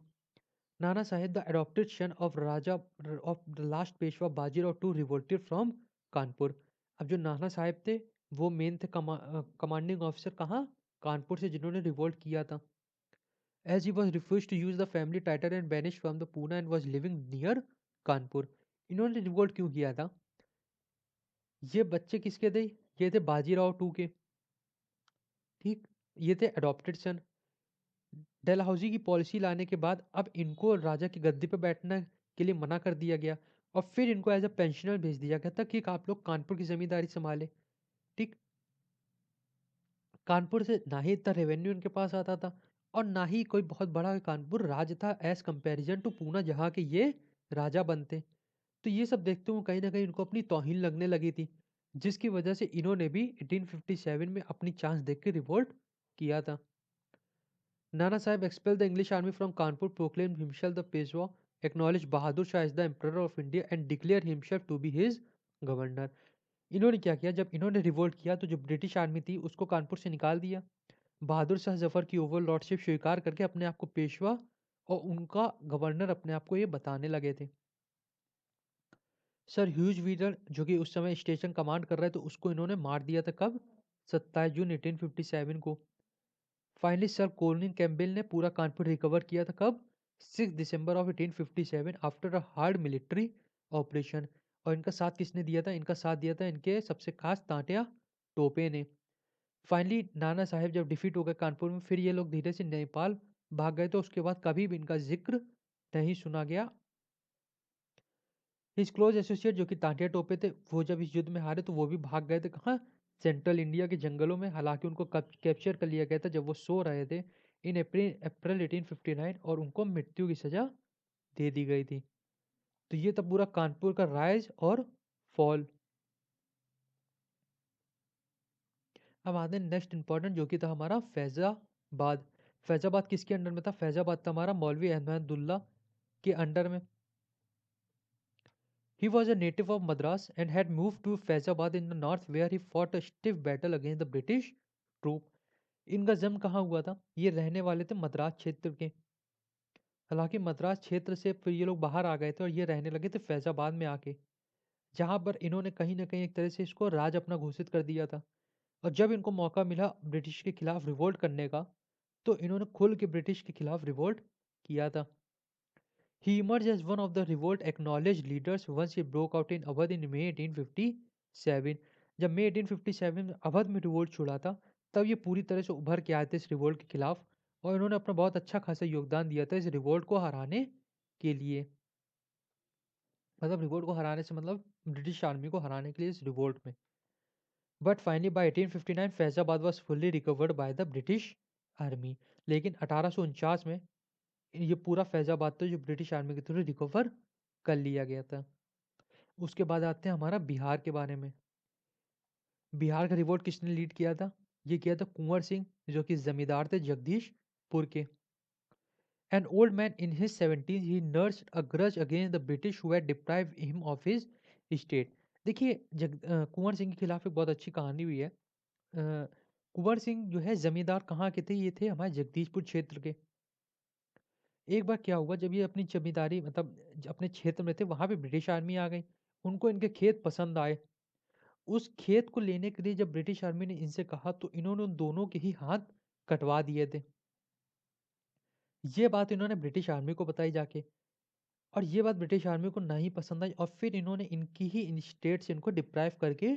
Nana Sahib the adopted son of Raja of the last Peshwa Bajirao to revolted from Kanpur. अब जो नाना साहेब थे वो मेन थे कमांडिंग ऑफिसर कहाँ? कानपुर से, जिन्होंने रिवोल्ट किया था। As he was refuse to use the family title and banish from the Poona and was living near Kanpur. इन्होंने रिवोल्ट क्यों किया था? ये बच्चे किसके थे? ये थे बाजीराव टू के। ठीक, ये थे अडॉप्टेड सन। डलहौजी की पॉलिसी लाने के बाद अब इनको राजा की गद्दी पर बैठने के लिए मना कर दिया गया, और फिर इनको एज अ पेंशनर भेज दिया गया था कि आप लोग कानपुर की जमींदारी संभाले। ठीक, कानपुर से ना ही इतना रेवेन्यू इनके पास आता था, और ना ही कोई बहुत बड़ा कानपुर राज था एज कंपैरिजन टू पूना, जहाँ के ये राजा बनते। तो ये सब देखते हुए कहीं ना कहीं इनको अपनी तौहीन लगने लगी थी, जिसकी वजह से इन्होंने भी 1857 में अपनी चांस देख के रिवोल्ट किया था। Nana Sahib expelled the English army from Kanpur, proclaimed himself the Peshwa, acknowledged Bahadur Shah as the Emperor of India and declared himself to be his governor. इन्होंने क्या किया? जब इन्होंने रिवोल्ट किया तो जो ब्रिटिश आर्मी थी उसको कानपुर से निकाल दिया। बहादुर शाह जफर की ओवरलॉर्डशिप स्वीकार करके अपने आप को पेशवा और उनका गवर्नर अपने आप को ये बताने लगे थे। सर ह्यूज वीडर जो कि उस समय स्टेशन कमांड कर रहे थे उसको इन्होंने मार दिया था। कब? 27 जून 1857 को। फाइनली सर कोलिन कैम्पबेल ने पूरा कानपुर रिकवर किया था। कब? 6 December of 1857 after a hard military operation. और इनका साथ किसने दिया था? इनका साथ दिया था इनके सबसे खास तांत्या टोपे ने। फाइनली नाना साहेब जब डिफीट हो गए कानपुर में, फिर ये लोग धीरे से नेपाल भाग गए, तो उसके बाद कभी भी इनका जिक्र नहीं सुना गया। हिज क्लोज एसोसिएट जो कि तांटिया टोपे थे, वो जब इस युद्ध में हारे तो वो भी भाग गए थे। कहाँ? सेंट्रल इंडिया के जंगलों में। हालांकि उनको कैप्चर कर लिया गया था जब वो सो रहे थे इन अप्रैल 1859, और उनको मृत्यु की सजा दे दी गई थी। तो ये था पूरा कानपुर का राइज और फॉल। अब आते हैं नेक्स्ट इंपॉर्टेंट जो कि था हमारा फैजाबाद। फैजाबाद किसके अंडर में था? फैजाबाद था हमारा मौलवी अहमदुल्ला के अंडर में। He was a native of Madras and had moved to Faizabad in the north where he fought a stiff battle against the British troop. इनका जन्म कहाँ हुआ था? ये रहने वाले थे मद्रास क्षेत्र के। हालांकि मद्रास क्षेत्र से फिर ये लोग बाहर आ गए थे और ये रहने लगे थे फैजाबाद में आके, जहाँ पर इन्होंने कहीं ना कहीं एक तरह से इसको राज अपना घोषित कर दिया था। और जब इनको मौका मिला ब्रिटिश के खिलाफ रिवोल्ट करने का, तो इन्होंने खुल के ब्रिटिश के खिलाफ रिवोल्ट किया था। He emerged as one of the revolt acknowledged leaders once he broke out in Awadh in May 1857। जब मई 1857 में अवध में रिवोल्ट छुड़ा था, तब ये पूरी तरह से उभर के आए थे इस रिवोल्ट के खिलाफ, और इन्होंने अपना बहुत अच्छा खासा योगदान दिया था इस रिवोल्ट को हराने के लिए। मतलब रिवोल्ट को हराने से मतलब ब्रिटिश आर्मी को हराने के लिए इस रिवोल्ट में। But finally by 1859 Faizabad was fully recovered by the British army. लेकिन 1849 में ये पूरा फैजाबाद तो जो ब्रिटिश आर्मी के थ्रू रिकवर कर लिया गया था। उसके बाद आते हैं हमारा बिहार के बारे में। बिहार का रिवोल्ट किसने लीड किया था? ये किया था कुंवर सिंह, जो कि जमींदार थे जगदीशपुर के। An old man in his 70s he nursed a grudge against the British who had deprived him of his state. देखिए कुंवर सिंह के खिलाफ एक बहुत अच्छी कहानी हुई है। कुंवर सिंह जो है जमींदार कहाँ के थे? ये थे हमारे जगदीशपुर क्षेत्र के। एक बार क्या हुआ, जब ये अपनी जमींदारी मतलब अपने क्षेत्र में थे, वहां पे ब्रिटिश आर्मी आ गई। उनको इनके खेत पसंद आए। उस खेत को लेने के लिए जब ब्रिटिश आर्मी ने इनसे कहा, तो इन्होंने उन दोनों के ही हाथ कटवा दिए थे। ये बात इन्होंने ब्रिटिश आर्मी को बताई जाके, और ये बात ब्रिटिश आर्मी को नहीं पसंद आई, और फिर इन्होंने इनकी ही इन स्टेट से इनको डिप्राइव करके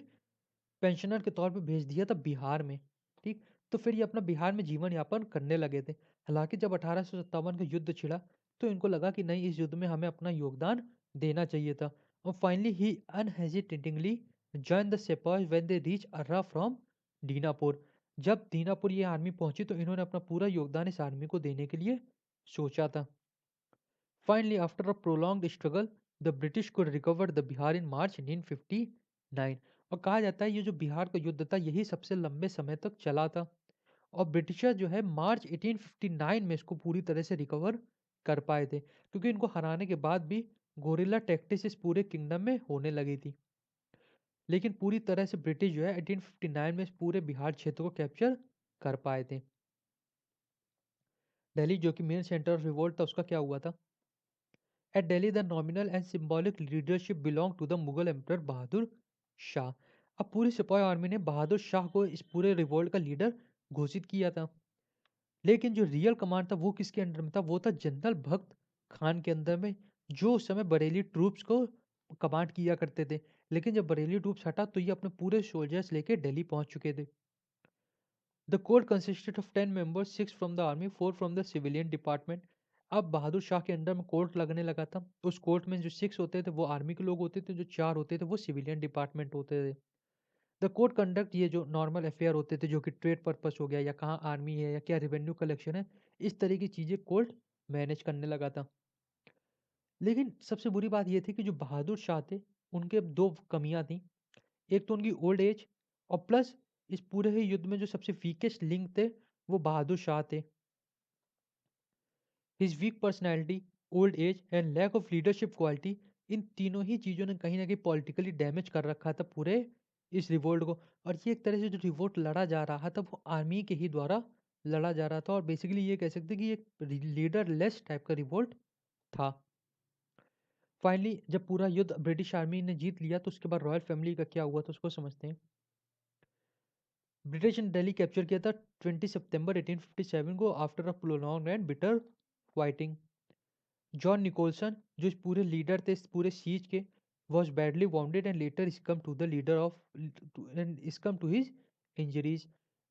पेंशनर के तौर पे भेज दिया था बिहार में। ठीक, तो फिर ये अपना बिहार में जीवन यापन करने लगे थे। हालांकि जब 1857 का युद्ध छिड़ा, तो इनको लगा कि नहीं, इस युद्ध में हमें अपना योगदान देना चाहिए था। और finally he unhesitatingly join the sepoys when they reach Arrah from Dinapur. जब दीनापुर ये आर्मी पहुंची तो इन्होंने अपना पूरा योगदान इस आर्मी को देने के लिए सोचा था। Finally after a prolonged struggle the British could recover the Bihar in March 1859। और कहा जाता है ये जो बिहार का युद्ध था यही सबसे लंबे समय तक चला था। और ब्रिटिशर जो है मार्च 1859 में इसको पूरी तरह से रिकवर कर पाए थे, क्योंकि इनको हराने के बाद भी गोरिल्ला टैक्टिस इस पूरे किंगडम में होने लगी थी। लेकिन पूरी तरह से ब्रिटिश जो है 1859 में इस पूरे बिहार क्षेत्र को कैप्चर कर पाए थे। दिल्ली जो कि मेन सेंटर ऑफ रिवोल्ट था उसका क्या हुआ था? At Delhi the nominal and symbolic leadership belong to the Mughal emperor Bahadur Shah. अब पूरी सिपाही आर्मी ने बहादुर शाह को इस पूरे रिवोल्ट का लीडर घोषित किया था। लेकिन जो रियल कमांड था वो किसके अंडर में था? वो था जनरल भक्त खान के अंदर में, जो उस समय बरेली ट्रूप्स को कमांड किया करते थे। लेकिन जब बरेली ट्रूप्स हटा तो ये अपने पूरे सोल्जर्स लेके दिल्ली पहुंच चुके थे। The court consisted of 10 members, 6 from the army, 4 from the civilian department. अब बहादुर शाह के अंडर में कोर्ट लगने लगा था। उस कोर्ट में जो 6 होते थे वो आर्मी के लोग होते थे, जो 4 होते थे वो सिविलियन डिपार्टमेंट होते थे। द कोर्ट कंडक्ट ये जो नॉर्मल अफेयर होते थे, जो कि ट्रेड पर्पस हो गया या कहाँ आर्मी है या क्या रेवेन्यू कलेक्शन है, इस तरह की चीज़ें कोर्ट मैनेज करने लगा था। लेकिन सबसे बुरी बात ये थी कि जो बहादुर शाह थे, उनके 2 कमियाँ थी। एक तो उनकी ओल्ड एज, और प्लस इस पूरे ही युद्ध में जो सबसे वीकेस्ट लिंक थे, वो बहादुर शाह थे। His weak personality, old age and lack of leadership quality, इन तीनों ही चीज़ों ने कहीं न कहीं पॉलिटिकली डैमेज कर रखा था पूरे इस रिवोल्ट को। और ये एक तरह से जो रिवोल्ट लड़ा जा रहा था वो आर्मी के ही द्वारा लड़ा जा रहा था, और बेसिकली ये कह सकते हैं कि एक लीडरलेस टाइप का रिवोल्ट था। फाइनली जब पूरा युद्ध ब्रिटिश आर्मी ने जीत लिया तो उसके बाद रॉयल फैमिली का क्या हुआ तो उसको समझते हैं। ब्रिटिश ने दिल्ली कैप्चर किया था 20 सितंबर 1857 को after a prolonged and bitter fighting. John Nicholson जो इस पूरे लीडर थे इस पूरे सीज के, was badly wounded and later succumbed to the leader of and succumbed to his injuries.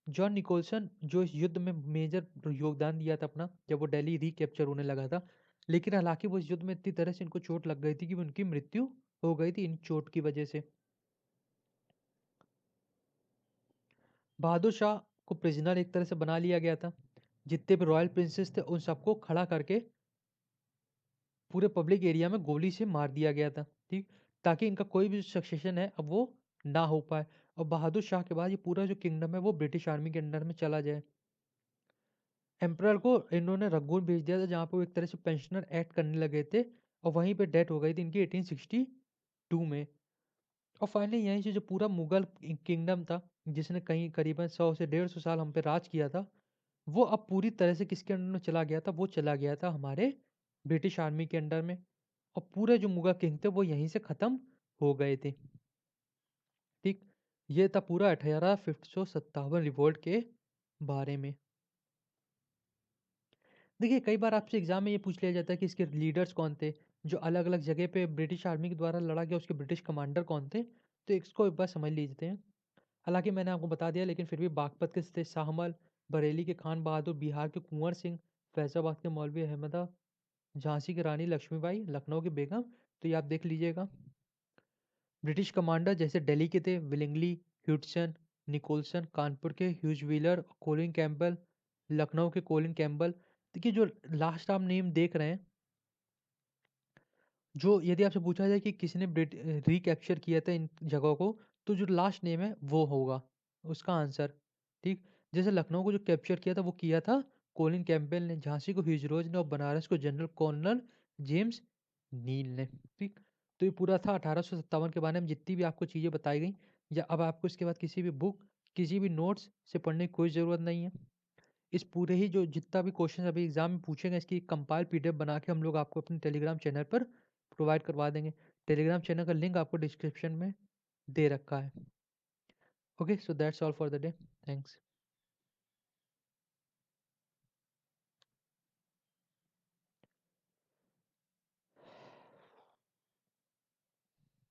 John Nicholson जो इस युद्ध में मेजर योगदान दिया था अपना, जब वो दिल्ली रिकैप्चर होने लगा था। लेकिन हालांकि वो इस युद्ध में इतनी तरह से इनको चोट लग गई थी कि उनकी मृत्यु हो गई थी इन चोट की वजह से। बहादुर शाह को प्रिजनर एक तरह से बना लिया गया था। जितने भी रॉयल प्रिंसेस थे उन सबको खड़ा करके पूरे पब्लिक एरिया में गोली से मार दिया गया था, ठीक, ताकि इनका कोई भी सक्सेशन है अब वो ना हो पाए, और बहादुर शाह के बाद ये पूरा जो किंगडम है वो ब्रिटिश आर्मी के अंडर में चला जाए। एम्परर को इन्होंने रंगून भेज दिया था जहाँ पे वो एक तरह से पेंशनर एक्ट करने लगे थे, और वहीं पे डेथ हो गई थी इनकी 1862 में। और फाइनली यहीं से जो पूरा मुगल किंगडम था, जिसने कहीं करीबन 100 से 150 साल हम पे राज किया था, वो अब पूरी तरह से किसके अंडर में चला गया था? वो चला गया था हमारे ब्रिटिश आर्मी के अंडर में। और पूरे जो मुगल किंग थे वो यहीं से खत्म हो गए थे। ठीक, ये था पूरा 1857 रिवोल्ट के बारे में। देखिए कई बार आपसे एग्जाम में ये पूछ लिया जाता है कि इसके लीडर्स कौन थे, जो अलग अलग जगह पे ब्रिटिश आर्मी के द्वारा लड़ा गया, उसके ब्रिटिश कमांडर कौन थे। तो इसको एक बार समझ लीजिए हैं। हालांकि मैंने आपको बता दिया, लेकिन फिर भी बागपत के थे शाहमल, बरेली के खान बहादुर, बिहार के कुंवर सिंह, फैजाबाद के मौलवी अहमदा, झांसी की रानी लक्ष्मीबाई, लखनऊ की बेगम। तो ये आप देख लीजिएगा। ब्रिटिश कमांडर जैसे दिल्ली के थे विलिंगली, ह्यूडसन, निकोलसन, कानपुर के Hugh Wheeler, Colin Campbell, Lucknow के कोलिन कैम्पबेल। देखिए जो लास्ट आप नेम देख रहे हैं, जो यदि आपसे पूछा जाए कि किसने रिकैप्चर किया था इन जगहों को, तो जो लास्ट नेम है वो होगा उसका आंसर। ठीक, जैसे लखनऊ को जो कैप्चर किया था वो किया था कोलिन कैंपबेल ने, झांसी को ह्यूज रोज ने, और बनारस को जनरल कर्नल जेम्स नील ने। ठीक, तो ये पूरा था 1857 के बारे में जितनी भी आपको चीज़ें बताई गई। या अब आपको इसके बाद किसी भी बुक, किसी भी नोट्स से पढ़ने की कोई ज़रूरत नहीं है। इस पूरे ही जो जितना भी क्वेश्चन अभी एग्जाम में पूछेंगे इसकी कंपाइल पीडीएफ बना के हम लोग आपको अपने टेलीग्राम चैनल पर प्रोवाइड करवा देंगे। टेलीग्राम चैनल का लिंक आपको डिस्क्रिप्शन में दे रखा है। Okay, so that's all for the day. Thanks.